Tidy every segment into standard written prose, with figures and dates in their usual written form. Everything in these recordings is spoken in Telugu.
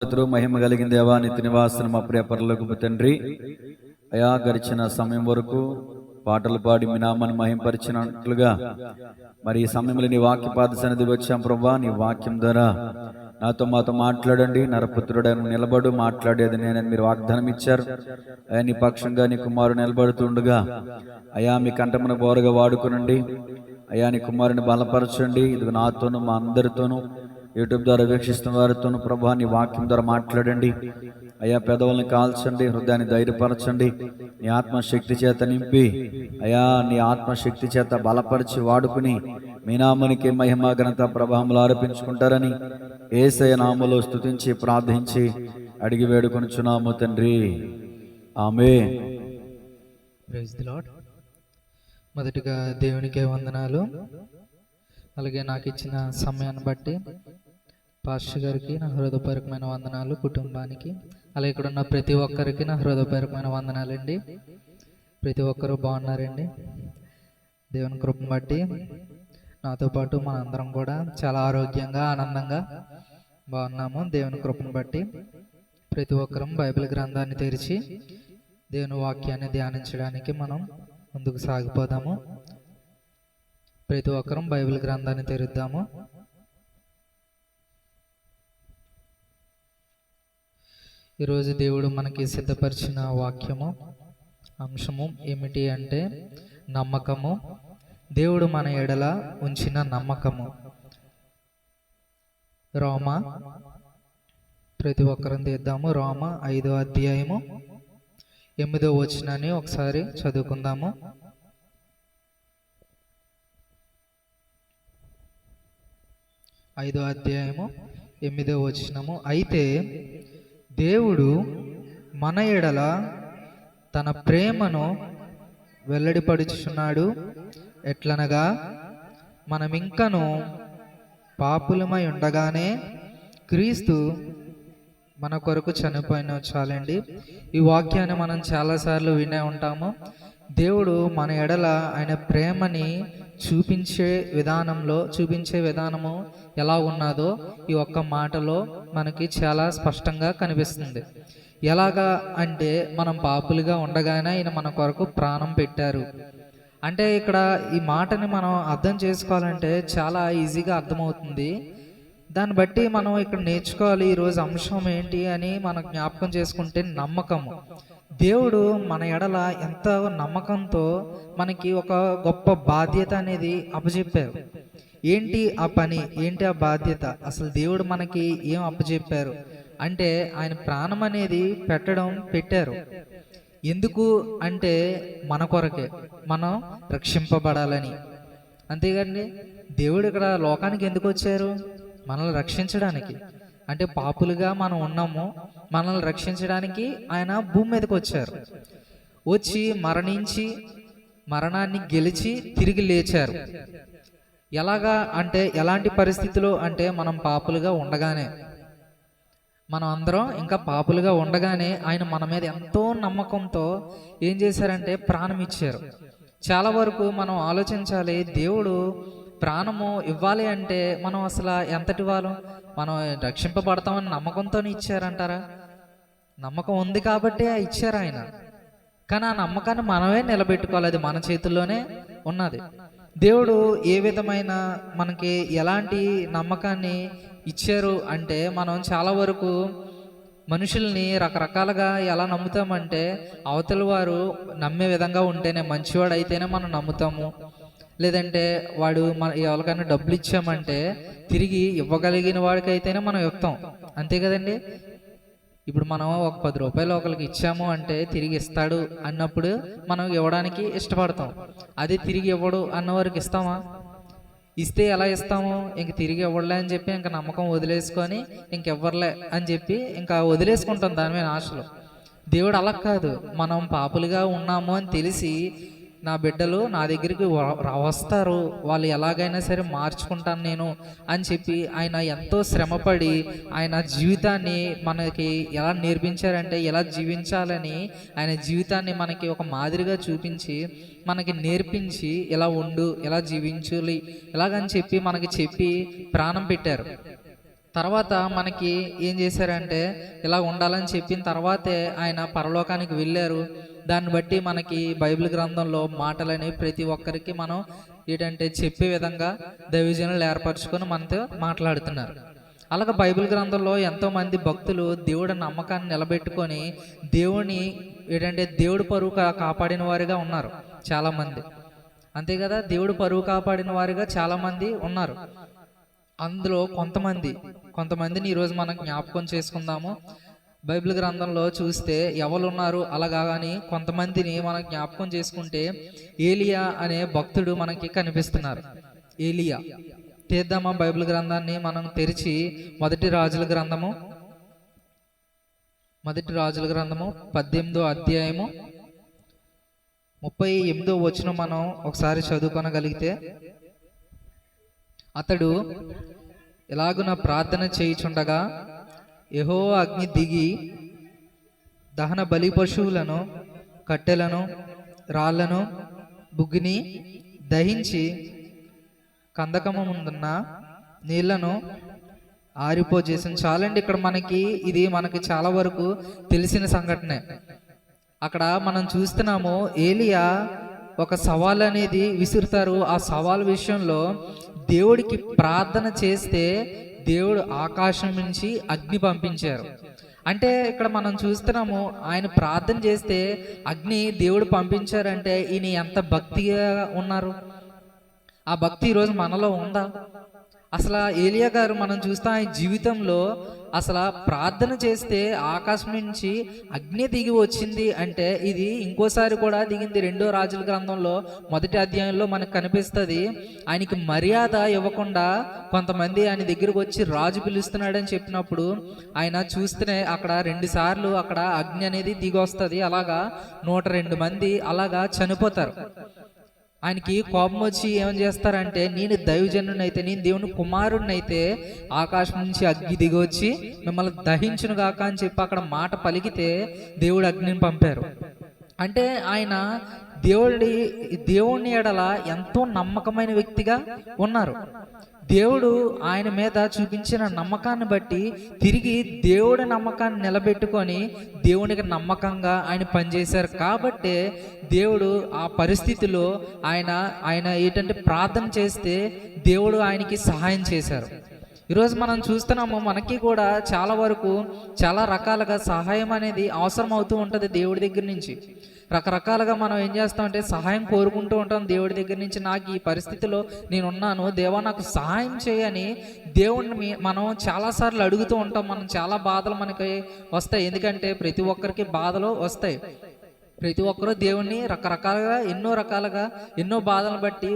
మహిమ కలిగిన దేవా, నిత్య నివాసన మా ప్రియ పరలోకపు తండ్రి, అయా గడిచిన సమయం వరకు పాటలు పాడి మీ నామాన్ని మహింపరిచినట్లుగా మరి ఈ సమయంలో నీ వాక్య పాద సన్నిధికి వచ్చాం ప్రభా. నీ వాక్యం ద్వారా మాతో మాట్లాడండి. నరపుత్రుడైన నిలబడు, మాట్లాడేది నేనని మీరు వాగ్దానం ఇచ్చారు. అయా నీ పక్షంగా నీ కుమారుడు నిలబడుతుండగా అయా మీ కంఠమున బోరగా వాడుకునండి. అయా నీ కుమారుని బలపరచండి. ఇది నాతోనూ మా అందరితోనూ యూట్యూబ్ ద్వారా వీక్షిస్తున్న వారితోనూ ప్రభా నీ వాక్యం ద్వారా మాట్లాడండి. అయా పెదవుల్ని కాల్చండి, హృదయాన్ని ధైర్యపరచండి. నీ ఆత్మశక్తి చేత నింపి అయా నీ ఆత్మశక్తి చేత బలపరిచి వాడుకుని మీ నామానికి మహిమ ఘనత ప్రభావములు ఆరోపించుకుంటారని యేసయ్య నామములో స్తుతించి ప్రార్థించి అడిగి వేడుకొనుచున్నాము తండ్రి, ఆమేన్. Praise the lord. మొదటిగా దేవునికే వందనాలు. అలాగే నాకు ఇచ్చిన సమయాన్ని బట్టి పాస్టర్ గారికి నా హృదయపూర్వకమైన వందనాలు, కుటుంబానికి అలాగే ఇక్కడ ఉన్న ప్రతి ఒక్కరికి నా హృదయపూర్వకమైన వందనాలండి. ప్రతి ఒక్కరూ బాగున్నారండి. దేవుని కృపను బట్టి నాతో పాటు మనందరం కూడా చాలా ఆరోగ్యంగా ఆనందంగా బాగున్నాము. దేవుని కృపను బట్టి ప్రతి ఒక్కరం బైబిల్ గ్రంథాన్ని తెరిచి దేవుని వాక్యాన్ని ధ్యానించడానికి మనం ముందుకు సాగిపోదాము. ప్రతి ఒక్కరం బైబిల్ గ్రంథాన్ని తెరుద్దాము. ఈరోజు దేవుడు మనకి సిద్ధపరిచిన వాక్యము అంశము ఏమిటి అంటే నమ్మకము. దేవుడు మన ఎడల ఉంచిన నమ్మకము. రోమా, ప్రతి ఒక్కరం తీద్దాము. రోమా 5వ అధ్యాయము 8వ వచనాన్ని ఒకసారి చదువుకుందాము. 5వ అధ్యాయము 8వ వచనము. అయితే దేవుడు మన ఎడల తన ప్రేమను వెల్లడిపడుచున్నాడు. ఎట్లనగా మనమింకను పాపులమై ఉండగానే క్రీస్తు మన కొరకు చనిపోయిన. చాలండి, ఈ వాక్యాన్ని మనం చాలాసార్లు వినే ఉంటాము. దేవుడు మన ఎడల ఆయన ప్రేమని చూపించే విధానము ఎలా ఉన్నదో ఈ ఒక్క మాటలో మనకి చాలా స్పష్టంగా కనిపిస్తుంది. ఎలాగా అంటే మనం పాపులుగా ఉండగానే ఆయన మన కొరకు ప్రాణం పెట్టారు అంటే ఇక్కడ ఈ మాటని మనం అర్థం చేసుకోవాలంటే చాలా ఈజీగా అర్థమవుతుంది. దాన్ని బట్టి మనం ఇక్కడ నేర్చుకోవాలి ఈరోజు అంశం ఏంటి అని మనం జ్ఞాపకం చేసుకుంటే నమ్మకము. దేవుడు మన ఎడల ఎంత నమ్మకంతో మనకి ఒక గొప్ప బాధ్యత అనేది అప్పచెప్పారు. ఏంటి ఆ పని, ఏంటి ఆ బాధ్యత? అసలు దేవుడు మనకి ఏం అప్పచెప్పారు అంటే ఆయన ప్రాణం అనేది పెట్టారు. ఎందుకు అంటే మన కొరకే, మనం రక్షింపబడాలని. అంతేగాని దేవుడు ఇక్కడ లోకానికి ఎందుకు వచ్చారు? మనల్ని రక్షించడానికి. అంటే పాపులుగా మనం ఉన్నాము, మనల్ని రక్షించడానికి ఆయన భూమి మీదకి వచ్చారు. వచ్చి మరణించి మరణాన్ని గెలిచి తిరిగి లేచారు. ఎలాగా అంటే ఎలాంటి పరిస్థితులు అంటే మనం పాపులుగా ఉండగానే, మనం అందరం ఇంకా పాపులుగా ఉండగానే ఆయన మన మీద ఎంతో నమ్మకంతో ఏం చేశారంటే ప్రాణం ఇచ్చారు. చాలా వరకు మనం ఆలోచించాలి, దేవుడు ప్రాణము ఇవ్వాలి అంటే మనం అసలు ఎంతటి వాళ్ళు? మనం రక్షింపబడతామని నమ్మకంతోనే ఇచ్చారంటారా? నమ్మకం ఉంది కాబట్టే ఇచ్చారు ఆయన. కానీ ఆ నమ్మకాన్ని మనమే నిలబెట్టుకోవాలి, అది మన చేతుల్లోనే ఉన్నది. దేవుడు ఏ విధమైన మనకి ఎలాంటి నమ్మకాన్ని ఇచ్చారు అంటే మనం చాలా వరకు మనుషుల్ని రకరకాలుగా ఎలా నమ్ముతామంటే అవతల వారు నమ్మే విధంగా ఉంటేనే, మంచివాడు అయితేనే మనం నమ్ముతాము. లేదంటే వాడు మన ఎవరికైనా డబ్బులు ఇచ్చామంటే తిరిగి ఇవ్వగలిగిన వాడికైతేనే మనం ఇస్తాం. అంతే కదండి. ఇప్పుడు మనం ఒక 10 రూపాయలు ఒకరికి ఇచ్చాము అంటే తిరిగి ఇస్తాడు అన్నప్పుడు మనం ఇవ్వడానికి ఇష్టపడతాం. అదే తిరిగి ఇవ్వడు అన్నవారికి ఇస్తామా? ఇస్తే ఎలా ఇస్తాము? ఇంక తిరిగి ఇవ్వలే అని చెప్పి ఇంకా నమ్మకం వదిలేసుకొని ఇంకెవ్వర్లే అని చెప్పి ఇంకా వదిలేసుకుంటాం దాని మీద ఆశలు. దేవుడు అలా కాదు. మనం పాపులుగా ఉన్నాము అని తెలిసి నా బిడ్డలు నా దగ్గరికి వస్తారు, వాళ్ళు ఎలాగైనా సరే మార్చుకుంటాను నేను అని చెప్పి ఆయన ఎంతో శ్రమపడి ఆయన జీవితాన్ని మనకి ఎలా నేర్పించారంటే ఎలా జీవించాలని ఆయన జీవితాన్ని మనకి ఒక మాదిరిగా చూపించి మనకి నేర్పించి ఎలా ఉండు, ఎలా జీవించాలి, ఎలాగని చెప్పి మనకి చెప్పి ప్రాణం పెట్టారు. తర్వాత మనకి ఏం చేశారంటే ఇలా ఉండాలని చెప్పిన తర్వాతే ఆయన పరలోకానికి వెళ్ళారు. దాన్ని బట్టి మనకి బైబిల్ గ్రంథంలో మాటలని ప్రతి ఒక్కరికి మనం ఏంటంటే చెప్పే విధంగా దైవజనులు ఏర్పరచుకొని మనతో మాట్లాడుతున్నారు. అలాగే బైబిల్ గ్రంథంలో ఎంతో మంది భక్తులు దేవుడి నమ్మకాన్ని నిలబెట్టుకొని దేవుని ఏంటంటే దేవుడి పరువు కాపాడిన వారిగా ఉన్నారు చాలా మంది. అంతే కదా, దేవుడు పరువు కాపాడిన వారిగా చాలా మంది ఉన్నారు. అందులో కొంతమందిని ఈరోజు మనం జ్ఞాపకం చేసుకుందాము. బైబిల్ గ్రంథంలో చూస్తే ఎవరు ఉన్నారు అలాగా అని కొంతమందిని మనం జ్ఞాపకం చేసుకుంటే ఏలియా అనే భక్తుడు మనకి కనిపిస్తున్నారు. ఏలియా తీద్దామా బైబిల్ గ్రంథాన్ని మనం తెరిచి మొదటి రాజుల గ్రంథము 18వ అధ్యాయము 38వ వచనం మనం ఒకసారి చదువుకొనగలిగితే, అతడు ఎలాగున ప్రార్థన చేయుచుండగా యెహోవా అగ్ని దిగి దహన బలి పశువులను, కట్టెలను, రాళ్లను, బుగ్గిని దహించి కందకము ముందున్న నీళ్లను ఆరిపోజేసింది. చాలండి, ఇక్కడ మనకి చాలా వరకు తెలిసిన సంఘటనే. అక్కడ మనం చూస్తున్నాము ఏలియా ఒక సవాల్ అనేది విసురుతారు. ఆ సవాల్ విషయంలో దేవుడికి ప్రార్థన చేస్తే దేవుడు ఆకాశం నుంచి అగ్ని పంపించారు. అంటే ఇక్కడ మనం చూస్తున్నాము ఆయన ప్రార్థన చేస్తే అగ్ని దేవుడు పంపించారంటే ఈయన ఎంత భక్తిగా ఉన్నారు. ఆ భక్తి ఈరోజు మనలో ఉందా? అసలు ఏలియా గారు మనం చూస్తాం ఆయన జీవితంలో అసలు ప్రార్థన చేస్తే ఆకాశం నుంచి అగ్ని దిగి వచ్చింది అంటే ఇది ఇంకోసారి కూడా దిగింది. 2వ రాజుల గ్రంథంలో 1వ అధ్యాయంలో మనకు కనిపిస్తుంది. ఆయనకి మర్యాద ఇవ్వకుండా కొంతమంది ఆయన దగ్గరకు వచ్చి రాజు పిలుస్తున్నాడని చెప్పినప్పుడు ఆయన చూస్తేనే అక్కడ 2 సార్లు అక్కడ అగ్ని అనేది దిగి వస్తుంది. అలాగా 102 మంది అలాగా చనిపోతారు. ఆయనకి కోపం వచ్చి ఏం చేస్తారంటే, నేను దైవజనుడినైతే, నేను దేవుని కుమారుడినైతే ఆకాశం నుంచి అగ్ని దిగి వచ్చి మిమ్మల్ని దహించును గాక అని చెప్పి అక్కడ మాట పలికితే దేవుడు అగ్నిని పంపారు. అంటే ఆయన దేవుని ఎడల ఎంతో నమ్మకమైన వ్యక్తిగా ఉన్నారు. దేవుడు ఆయన మీద చూపించిన నమ్మకాన్ని బట్టి తిరిగి దేవుడి నమ్మకాన్ని నిలబెట్టుకొని దేవునికి నమ్మకంగా ఆయన పనిచేశారు. కాబట్టే దేవుడు ఆ పరిస్థితిలో ఆయన ఏంటంటే ప్రార్థన చేస్తే దేవుడు ఆయనకి సహాయం చేశారు. ఈరోజు మనం చూస్తున్నాము, మనకి కూడా చాలా వరకు చాలా రకాలుగా సహాయం అనేది అవసరం అవుతూ ఉంటుంది దేవుడి దగ్గర నుంచి. రకరకాలుగా మనం ఏం చేస్తామంటే సహాయం కోరుకుంటూ ఉంటాం దేవుడి దగ్గర నుంచి. నాకు ఈ పరిస్థితిలో నేనున్నాను, దేవా నాకు సహాయం చేయని దేవుడిని మనం చాలాసార్లు అడుగుతూ ఉంటాం. మనం చాలా బాధలు మనకి వస్తాయి, ఎందుకంటే ప్రతి ఒక్కరికి బాధలు వస్తాయి. ప్రతి ఒక్కరూ దేవుణ్ణి రకరకాలుగా ఎన్నో బాధలను బట్టి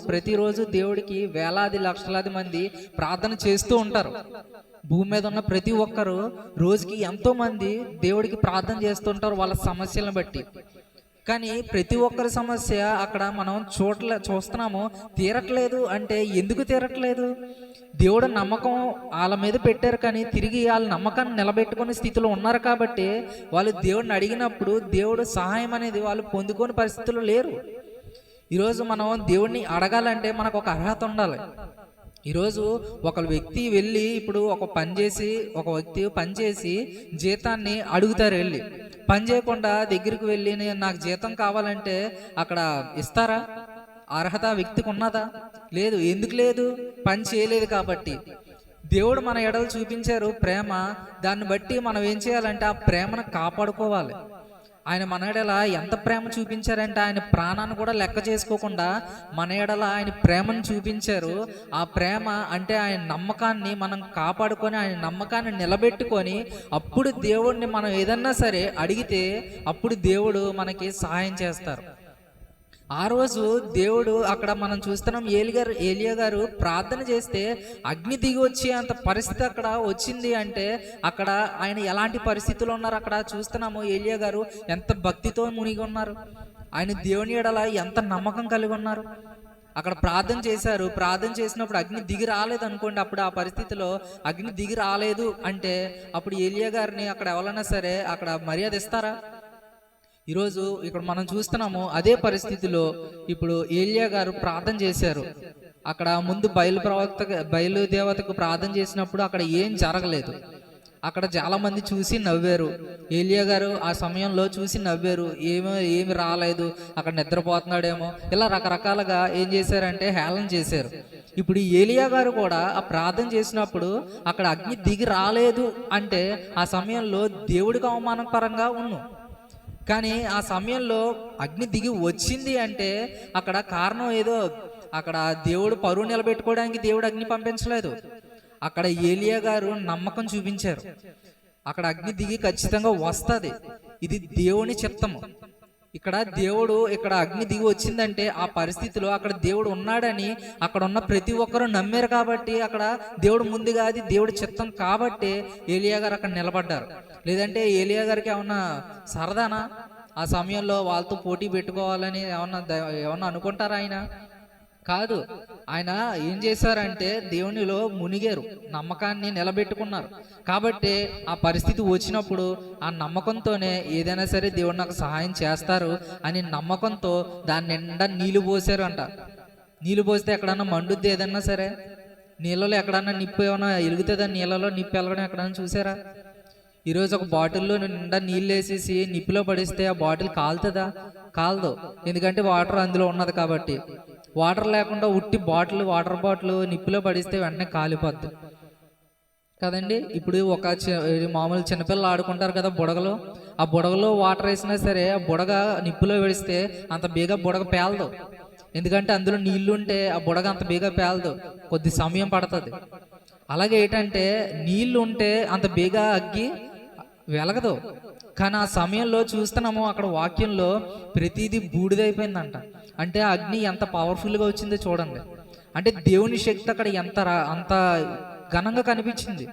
ప్రతిరోజు దేవుడికి వేలాది లక్షలాది మంది ప్రార్థన చేస్తూ ఉంటారు. భూమి మీద ఉన్న ప్రతి ఒక్కరు రోజుకి ఎంతో మంది దేవుడికి ప్రార్థన చేస్తుంటారు వాళ్ళ సమస్యలను బట్టి. కానీ ప్రతి ఒక్కరి సమస్య అక్కడ మనం చూస్తున్నాము తీరట్లేదు. అంటే ఎందుకు తీరట్లేదు? దేవుడు నమ్మకం వాళ్ళ మీద పెట్టారు, కానీ తిరిగి వాళ్ళ నమ్మకాన్ని నిలబెట్టుకునే స్థితిలో ఉన్నారు. కాబట్టి వాళ్ళు దేవుడిని అడిగినప్పుడు దేవుడు సహాయం అనేది వాళ్ళు పొందుకోని పరిస్థితుల్లో లేరు. ఈరోజు మనం దేవుడిని అడగాలంటే మనకు ఒక అర్హత ఉండాలి. ఈరోజు ఒక వ్యక్తి వెళ్ళి ఇప్పుడు ఒక వ్యక్తి పని చేసి జీతాన్ని అడుగుతారు. వెళ్ళి పని చేయకుండా దగ్గరికి వెళ్ళి నాకు జీతం కావాలంటే అక్కడ ఇస్తారా? అర్హత వ్యక్తికి ఉన్నదా? లేదు. ఎందుకు లేదు? పని చేయలేదు కాబట్టి. దేవుడు మన ఎడలు చూపించారు ప్రేమ. దాన్ని బట్టి మనం ఏం చేయాలంటే ఆ ప్రేమను కాపాడుకోవాలి. ఆయన మన ఎడల ఎంత ప్రేమ చూపించారంటే ఆయన ప్రాణాన్ని కూడా లెక్క చేసుకోకుండా మన ఎడల ఆయన ప్రేమను చూపించారు. ఆ ప్రేమ అంటే ఆయన నమ్మకాన్ని మనం కాపాడుకొని ఆయన నమ్మకాన్ని నిలబెట్టుకొని అప్పుడు దేవుడిని మనం ఏదన్నా సరే అడిగితే అప్పుడు దేవుడు మనకి సహాయం చేస్తారు. ఆ రోజు దేవుడు అక్కడ మనం చూస్తున్నాం ఏలియా గారు ప్రార్థన చేస్తే అగ్ని దిగి వచ్చి అంత పరిస్థితి అక్కడ వచ్చింది. అంటే అక్కడ ఆయన ఎలాంటి పరిస్థితుల్లో ఉన్నారు అక్కడ చూస్తున్నాము. ఏలియా గారు ఎంత భక్తితో మునిగి ఉన్నారు, ఆయన దేవుని ఎడల ఎంత నమ్మకం కలిగి ఉన్నారు. అక్కడ ప్రార్థన చేశారు. ప్రార్థన చేసినప్పుడు అగ్ని దిగి రాలేదు అనుకోండి. అప్పుడు ఆ పరిస్థితిలో అగ్ని దిగి రాలేదు అంటే అప్పుడు ఏలియా గారిని అక్కడ ఎవరైనా సరే అక్కడ మర్యాద ఇస్తారా? ఈరోజు ఇక్కడ మనం చూస్తున్నాము అదే పరిస్థితిలో ఇప్పుడు ఏలియా గారు ప్రార్థన చేశారు. అక్కడ ముందు బయలు దేవతకు ప్రార్థన చేసినప్పుడు అక్కడ ఏం జరగలేదు. అక్కడ చాలా మంది చూసి నవ్వారు. ఏలియా గారు ఆ సమయంలో చూసి నవ్వారు. ఏమి రాలేదు, అక్కడ నిద్రపోతున్నాడేమో, ఇలా రకరకాలుగా ఏం చేశారంటే హేళన చేశారు. ఇప్పుడు ఏలియా గారు కూడా ఆ ప్రార్థన చేసినప్పుడు అక్కడ అగ్ని దిగి రాలేదు అంటే ఆ సమయంలో దేవుడికి అవమానకరంగా ఉన్నాం. కానీ ఆ సమయంలో అగ్ని దిగి వచ్చింది అంటే అక్కడ కారణం ఏదో, అక్కడ దేవుడు పరువు నిలబెట్టుకోవడానికి దేవుడు అగ్ని పంపించలేదు. అక్కడ ఏలియా గారు నమ్మకం చూపించారు. అక్కడ అగ్ని దిగి ఖచ్చితంగా వస్తుంది, ఇది దేవుని చిత్తము. ఇక్కడ అగ్ని దిగి వచ్చిందంటే ఆ పరిస్థితిలో అక్కడ దేవుడు ఉన్నాడని అక్కడ ఉన్న ప్రతి ఒక్కరూ నమ్మారు. కాబట్టి అక్కడ దేవుడు ముందుగా, అది దేవుడి చిత్తం కాబట్టి ఏలియా గారు అక్కడ నిలబడ్డారు. లేదంటే ఏలియా గారికి ఏమన్నా సరదానా ఆ సమయంలో వాళ్ళతో పోటీ పెట్టుకోవాలని ఏమన్నా అనుకుంటారా? ఆయన కాదు. ఆయన ఏం చేశారంటే దేవునిలో మునిగారు, నమ్మకాన్ని నిలబెట్టుకున్నారు. కాబట్టి ఆ పరిస్థితి వచ్చినప్పుడు ఆ నమ్మకంతోనే ఏదైనా సరే దేవుడు నాకు సహాయం చేస్తారు అని నమ్మకంతో దాని నిండా నీళ్లు పోసారు అంట. నీళ్లు పోస్తే ఎక్కడన్నా మండుద్ది, ఏదన్నా సరే నీళ్ళలో ఎక్కడన్నా నిప్పు ఏమన్నా ఎలుగుతుందా? నీళ్ళలో నిప్పు వెళ్ళడం ఎక్కడన్నా చూసారా? ఈరోజు ఒక బాటిల్లో నిండా నీళ్ళు వేసేసి నిప్పులో పడిస్తే ఆ బాటిల్ కాలుతుందా? కాలదు. ఎందుకంటే వాటర్ అందులో ఉన్నది కాబట్టి. వాటర్ లేకుండా ఉట్టి వాటర్ బాటిల్ నిప్పులో పడిస్తే వెంటనే కాలిపోద్ది కదండి. ఇప్పుడు మామూలు చిన్నపిల్లలు ఆడుకుంటారు కదా బుడగలో, ఆ బుడగలో వాటర్ వేసినా సరే ఆ బుడగ నిప్పులో వేస్తే అంత బేగా బుడగ పేలదు. ఎందుకంటే అందులో నీళ్లు ఉంటే ఆ బుడగ అంత బేగా పేలదు, కొద్ది సమయం పడుతుంది. అలాగే ఏంటంటే నీళ్లు ఉంటే అంత బేగా అగ్గి వెలగదు. కానీ ఆ సమయంలో చూస్తున్నాము అక్కడ వాక్యంలో ప్రతిదీ బూడిదైపోయిందంట. అంటే అగ్ని ఎంత పవర్ఫుల్గా వచ్చిందో చూడండి. అంటే దేవుని శక్తి అక్కడ అంత ఘనంగా కనిపించింది.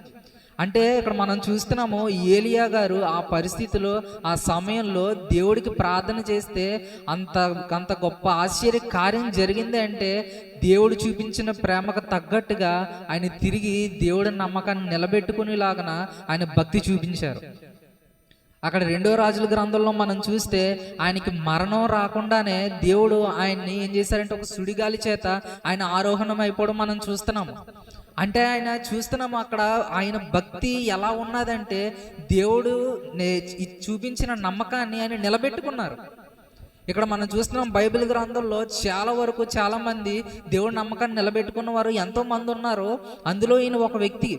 అంటే ఇక్కడ మనం చూస్తున్నాము ఏలియా గారు ఆ పరిస్థితిలో ఆ సమయంలో దేవుడికి ప్రార్థన చేస్తే అంత గొప్ప ఆశ్చర్య కార్యం జరిగింది. అంటే దేవుడు చూపించిన ప్రేమకు తగ్గట్టుగా ఆయన తిరిగి దేవుడి నమ్మకాన్ని నిలబెట్టుకునేలాగా ఆయన భక్తి చూపించారు. అక్కడ 2వ రాజుల గ్రంథంలో మనం చూస్తే ఆయనకి మరణం రాకుండానే దేవుడు ఆయన్ని ఏం చేశారంటే ఒక సుడిగాలి చేత ఆయన ఆరోహణం అయిపోవడం మనం చూస్తున్నాము. అంటే ఆయన చూస్తున్నాము అక్కడ ఆయన భక్తి ఎలా ఉన్నదంటే దేవుడు చూపించిన నమ్మకాన్ని ఆయన నిలబెట్టుకున్నారు. ఇక్కడ మనం చూస్తున్నాం బైబిల్ గ్రంథంలో చాలా మంది దేవుడి నమ్మకాన్ని నిలబెట్టుకున్న వారు ఎంతో మంది ఉన్నారు. అందులో ఈయన ఒక వ్యక్తి.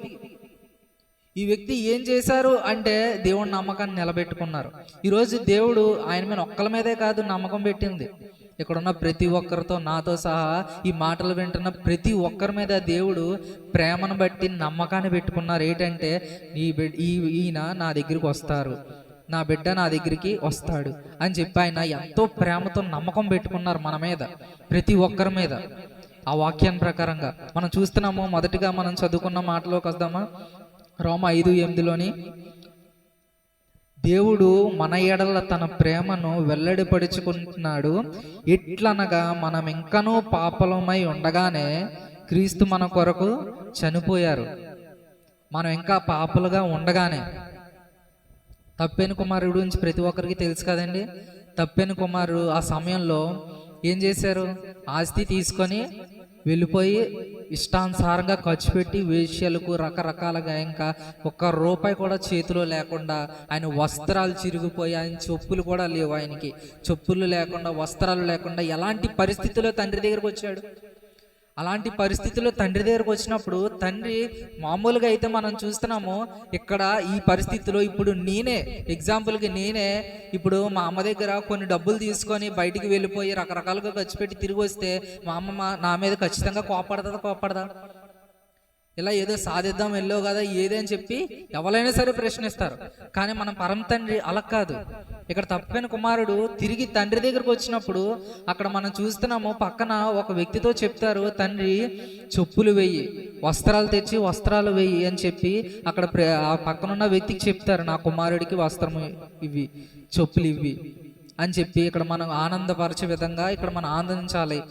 ఈ వ్యక్తి ఏం చేశారు అంటే దేవుడి నమ్మకాన్ని నిలబెట్టుకున్నారు. ఈరోజు దేవుడు ఆయన మీద ఒక్కల మీదే కాదు నమ్మకం పెట్టింది. ఇక్కడున్న ప్రతి ఒక్కరితో, నాతో సహా ఈ మాటలు వింటున్న ప్రతి ఒక్కరి మీద దేవుడు ప్రేమను బట్టి నమ్మకాన్ని పెట్టుకున్నారు. ఏంటంటే ఈయన నా దగ్గరికి వస్తారు, నా బిడ్డ నా దగ్గరికి వస్తాడు అని చెప్పి ఆయన ఎంతో ప్రేమతో నమ్మకం పెట్టుకున్నారు మన మీద, ప్రతి ఒక్కరి మీద. ఆ వాక్యాన్ని ప్రకారంగా మనం చూస్తున్నాము. మొదటిగా మనం చదువుకున్న మాటలోకి వద్దామా? రోమా 5:8 దేవుడు మన ఎడల తన ప్రేమను వెల్లడిపరుచుకుంటున్నాడు. ఎట్లనగా మనం ఇంకనూ పాపలమై ఉండగానే క్రీస్తు మన కొరకు చనిపోయారు. మనం ఇంకా పాపలుగా ఉండగానే. తప్పెన కుమారుడు గురించి ప్రతి ఒక్కరికి తెలుసు కదండి. తప్పెన కుమారుడు ఆ సమయంలో ఏం చేశారు? ఆస్తి తీసుకొని వెళ్ళిపోయి ఇష్టానుసారంగా ఖర్చు పెట్టి వేశ్యలకు రకరకాలుగా, ఇంకా ₹1 కూడా చేతిలో లేకుండా ఆయన వస్త్రాలు చిరిగిపోయి, ఆయన చెప్పులు కూడా లేవు, ఆయనకి చెప్పులు లేకుండా, వస్త్రాలు లేకుండా ఎలాంటి పరిస్థితిలో తండ్రి దగ్గరకు వచ్చాడు. అలాంటి పరిస్థితుల్లో తండ్రి దగ్గరకు వచ్చినప్పుడు తండ్రి మామూలుగా అయితే మనం చూస్తున్నాము ఇక్కడ ఈ పరిస్థితిలో ఇప్పుడు నేనే ఇప్పుడు మా అమ్మ దగ్గర కొన్ని డబ్బులు తీసుకొని బయటికి వెళ్ళిపోయి రకరకాలుగా ఖర్చు పెట్టి తిరిగి వస్తే మా అమ్మ నా మీద ఖచ్చితంగా కోపడదా? ఇలా ఏదో సాధిద్దాం వెళ్ళావు కదా ఏదని చెప్పి ఎవరైనా సరే ప్రశ్నిస్తారు. కానీ మన పరమ తండ్రి అలా కాదు. ఇక్కడ తప్పిన కుమారుడు తిరిగి తండ్రి దగ్గరకు వచ్చినప్పుడు అక్కడ మనం చూస్తున్నాము పక్కన ఒక వ్యక్తితో చెప్తారు, తండ్రి చెప్పులు వెయ్యి, వస్త్రాలు తెచ్చి వస్త్రాలు వెయ్యి అని చెప్పి అక్కడ ఆ పక్కనున్న వ్యక్తికి చెప్తారు, నా కుమారుడికి వస్త్రము ఇవి, చెప్పులు ఇవి అని చెప్పి ఇక్కడ మనం ఆనందపరిచే విధంగా ఇక్కడ మనం ఆనందించాలి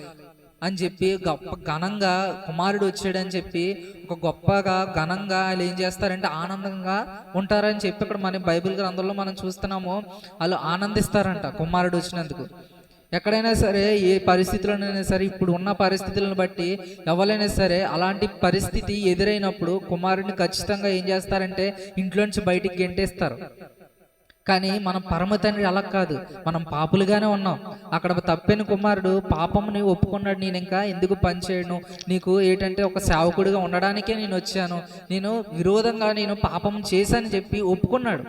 అని చెప్పి గొప్ప ఘనంగా కుమారుడు వచ్చాడని చెప్పి ఒక గొప్పగా ఘనంగా వాళ్ళు ఏం చేస్తారంటే ఆనందంగా ఉంటారని చెప్పి ఇక్కడ మన బైబిల్ గ్రంథంలో మనం చూస్తున్నాము. వాళ్ళు ఆనందిస్తారంట కుమారుడు వచ్చినందుకు. ఎక్కడైనా సరే, ఏ పరిస్థితుల్లోనైనా సరే, ఇప్పుడు ఉన్న పరిస్థితులను బట్టి ఎవరైనా సరే అలాంటి పరిస్థితి ఎదురైనప్పుడు కుమారుడిని ఖచ్చితంగా ఏం చేస్తారంటే ఇంట్లోంచి బయటికి గెంటేస్తారు. కానీ మనం పరమ తండ్రి అలా కాదు, మనం పాపులుగానే ఉన్నాం. అక్కడ తప్పిన కుమారుడు పాపముని ఒప్పుకున్నాడు. నేను ఇంకా ఎందుకు పని చేయను, నీకు ఏంటంటే ఒక సేవకుడిగా ఉండడానికే నేను వచ్చాను, నేను విరోధంగా నేను పాపం చేశానని చెప్పి ఒప్పుకున్నాడు.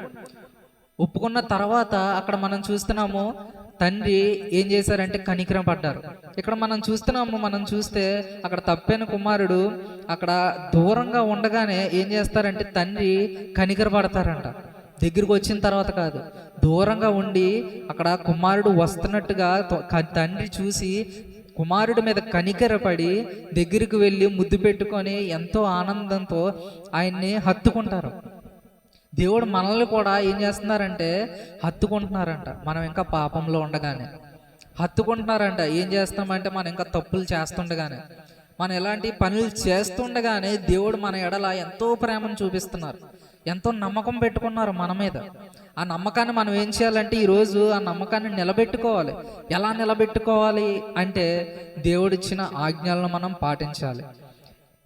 ఒప్పుకున్న తర్వాత అక్కడ మనం చూస్తున్నాము తండ్రి ఏం చేశారంటే కనికరం పడ్డారు. ఇక్కడ మనం చూస్తున్నాము, మనం చూస్తే అక్కడ తప్పైన కుమారుడు అక్కడ దూరంగా ఉండగానే ఏం చేస్తారంటే తండ్రి కనికర పడతారంట. దగ్గరికి వచ్చిన తర్వాత కాదు, దూరంగా ఉండి అక్కడ కుమారుడు వస్తున్నట్టుగా తండ్రి చూసి కుమారుడి మీద కనికరపడి దగ్గరికి వెళ్ళి ముద్దు పెట్టుకొని ఎంతో ఆనందంతో ఆయన్ని హత్తుకుంటారు. దేవుడు మనల్ని కూడా ఏం చేస్తున్నారంటే హత్తుకుంటున్నారంట. మనం ఇంకా పాపంలో ఉండగానే హత్తుకుంటున్నారంట. ఏం చేస్తామంటే మనం ఇంకా తప్పులు చేస్తుండగానే, మనం ఎలాంటి పనులు చేస్తుండగానే దేవుడు మన ఎడల ఎంతో ప్రేమను చూపిస్తున్నారు, ఎంతో నమ్మకం పెట్టుకున్నారు మన మీద. ఆ నమ్మకాన్ని మనం ఏం చేయాలంటే ఈరోజు ఆ నమ్మకాన్ని నిలబెట్టుకోవాలి. ఎలా నిలబెట్టుకోవాలి అంటే దేవుడిచ్చిన ఆజ్ఞలను మనం పాటించాలి.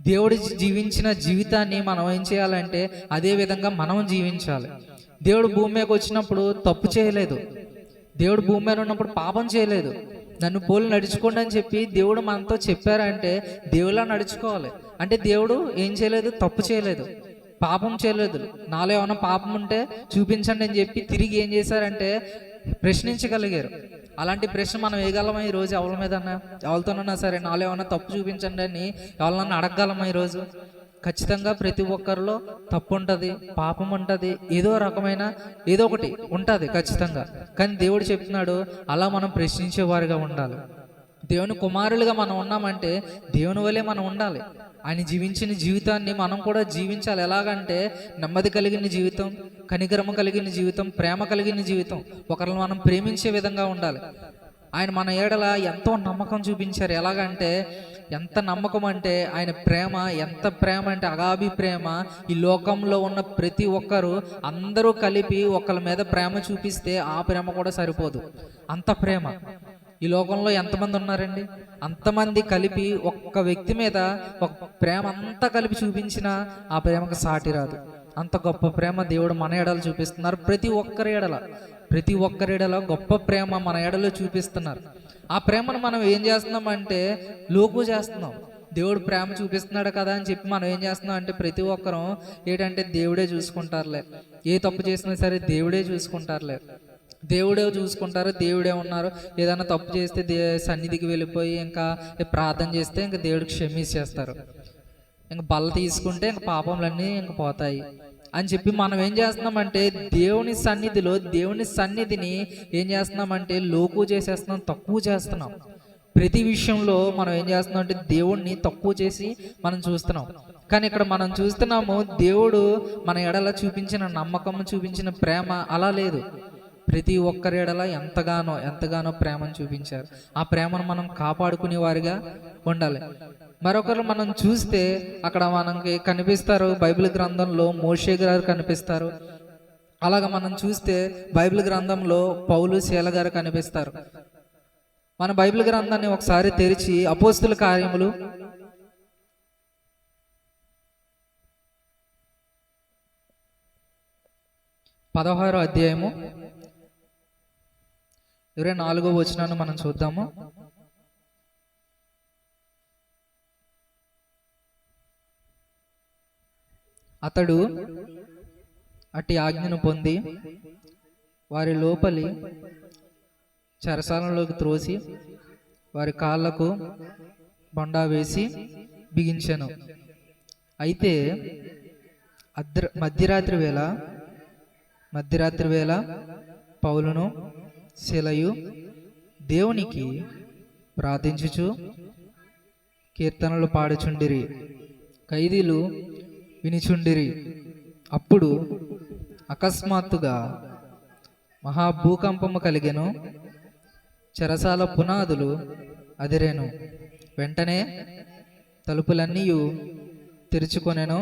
దేవుడు జీవించిన జీవితాన్ని మనం ఏం చేయాలంటే అదే విధంగా మనం జీవించాలి. దేవుడు భూమి మీదకి వచ్చినప్పుడు తప్పు చేయలేదు, దేవుడు భూమి మీద ఉన్నప్పుడు పాపం చేయలేదు. నన్ను పోలి నడుచుకోండి అని చెప్పి దేవుడు మనతో చెప్పారంటే దేవులా నడుచుకోవాలి. అంటే దేవుడు ఏం చేయలేదు, తప్పు చేయలేదు, పాపం చేయలేదు. నాలో ఏమైనా పాపం ఉంటే చూపించండి అని చెప్పి తిరిగి ఏం చేశారంటే ప్రశ్నించగలిగారు. అలాంటి ప్రశ్న మనం వేయగలమా ఈరోజు? ఎవరి మీద ఎవరితోనన్నా సరే నాలో ఏమైనా తప్పు చూపించండి అని ఎవరినన్నా అడగగలమా ఈరోజు? ఖచ్చితంగా ప్రతి ఒక్కరిలో తప్పు ఉంటుంది, పాపం ఉంటుంది, ఏదో రకమైన ఏదో ఒకటి ఉంటుంది ఖచ్చితంగా. కానీ దేవుడు చెప్తున్నాడు అలా మనం ప్రశ్నించేవారుగా ఉండాలి. దేవుని కుమారులుగా మనం ఉన్నామంటే దేవుని వలె మనం ఉండాలి. ఆయన జీవించిన జీవితాన్ని మనం కూడా జీవించాలి. ఎలాగంటే నెమ్మది కలిగిన జీవితం, కనికరము కలిగిన జీవితం, ప్రేమ కలిగిన జీవితం, ఒకరిని మనం ప్రేమించే విధంగా ఉండాలి. ఆయన మన ఏడల ఎంతో నమ్మకం చూపించారు. ఎలాగంటే ఎంత నమ్మకం అంటే ఆయన ప్రేమ, ఎంత ప్రేమ అంటే అగాధ ప్రేమ. ఈ లోకంలో ఉన్న ప్రతి ఒక్కరు అందరూ కలిపి ఒకరి మీద ప్రేమ చూపిస్తే ఆ ప్రేమ కూడా సరిపోదు, అంత ప్రేమ. ఈ లోకంలో ఎంతమంది ఉన్నారండి? అంతమంది కలిపి ఒక్క వ్యక్తి మీద ఒక ప్రేమ అంతా కలిపి చూపించినా ఆ ప్రేమకు సాటి రాదు. అంత గొప్ప ప్రేమ దేవుడు మన ఎడలు చూపిస్తున్నారు. ప్రతి ఒక్కరి ఎడల గొప్ప ప్రేమ మన ఎడలో చూపిస్తున్నారు. ఆ ప్రేమను మనం ఏం చేస్తున్నామంటే లోకు చేస్తున్నాం. దేవుడు ప్రేమ చూపిస్తున్నాడు కదా అని చెప్పి మనం ఏం చేస్తున్నాం అంటే ప్రతి ఒక్కరం ఏంటంటే దేవుడే చూసుకుంటారులే, ఏ తప్పు చేసినా సరే దేవుడే చూసుకుంటారు, దేవుడే ఉన్నారు. ఏదైనా తప్పు చేస్తే సన్నిధికి వెళ్ళిపోయి ఇంకా ప్రార్థన చేస్తే ఇంకా దేవుడికి క్షమించేస్తారు, ఇంకా బల్ల తీసుకుంటే ఇంకా పాపములన్నీ ఇంకా పోతాయి అని చెప్పి మనం ఏం చేస్తున్నామంటే దేవుని సన్నిధిని ఏం చేస్తున్నామంటే లోకు చేసేస్తున్నాం, తక్కువ చేస్తున్నాం. ప్రతి విషయంలో మనం ఏం చేస్తున్నాం అంటే దేవుణ్ణి తక్కువ చేసి మనం చూస్తున్నాం. కానీ ఇక్కడ మనం చూస్తున్నాము దేవుడు మన ఎడల చూపించిన నమ్మకం, చూపించిన ప్రేమ అలా లేదు. ప్రతి ఒక్కరి ఎడల ఎంతగానో ప్రేమను చూపించారు. ఆ ప్రేమను మనం కాపాడుకునే వారిగా ఉండాలి. మరొకరు మనం చూస్తే అక్కడ మనకి కనిపిస్తారు బైబిల్ గ్రంథంలో మోషే గారు కనిపిస్తారు. అలాగ మనం చూస్తే బైబిల్ గ్రంథంలో పౌలు శీల గారు కనిపిస్తారు. మన బైబిల్ గ్రంథాన్ని ఒకసారి తెరిచి అపోస్తుల కార్యములు 16వ అధ్యాయము 24వ వచనాన్ని మనం చూద్దాము. అతడు అట్టి ఆజ్ఞను పొంది వారి లోపలి చెరసాలలోకి త్రోసి వారి కాళ్లకు బండా వేసి బిగించెను. అయితే మధ్యరాత్రి వేళ పౌలును శీలయు దేవునికి ప్రార్థించుచు కీర్తనలు పాడుచుండిరి, ఖైదీలు వినిచుండిరి. అప్పుడు అకస్మాత్తుగా మహాభూకంపము కలిగెను, చెరసాల పునాదులు అదిరెను. వెంటనే తలుపులన్నీ తెరుచుకొనెను,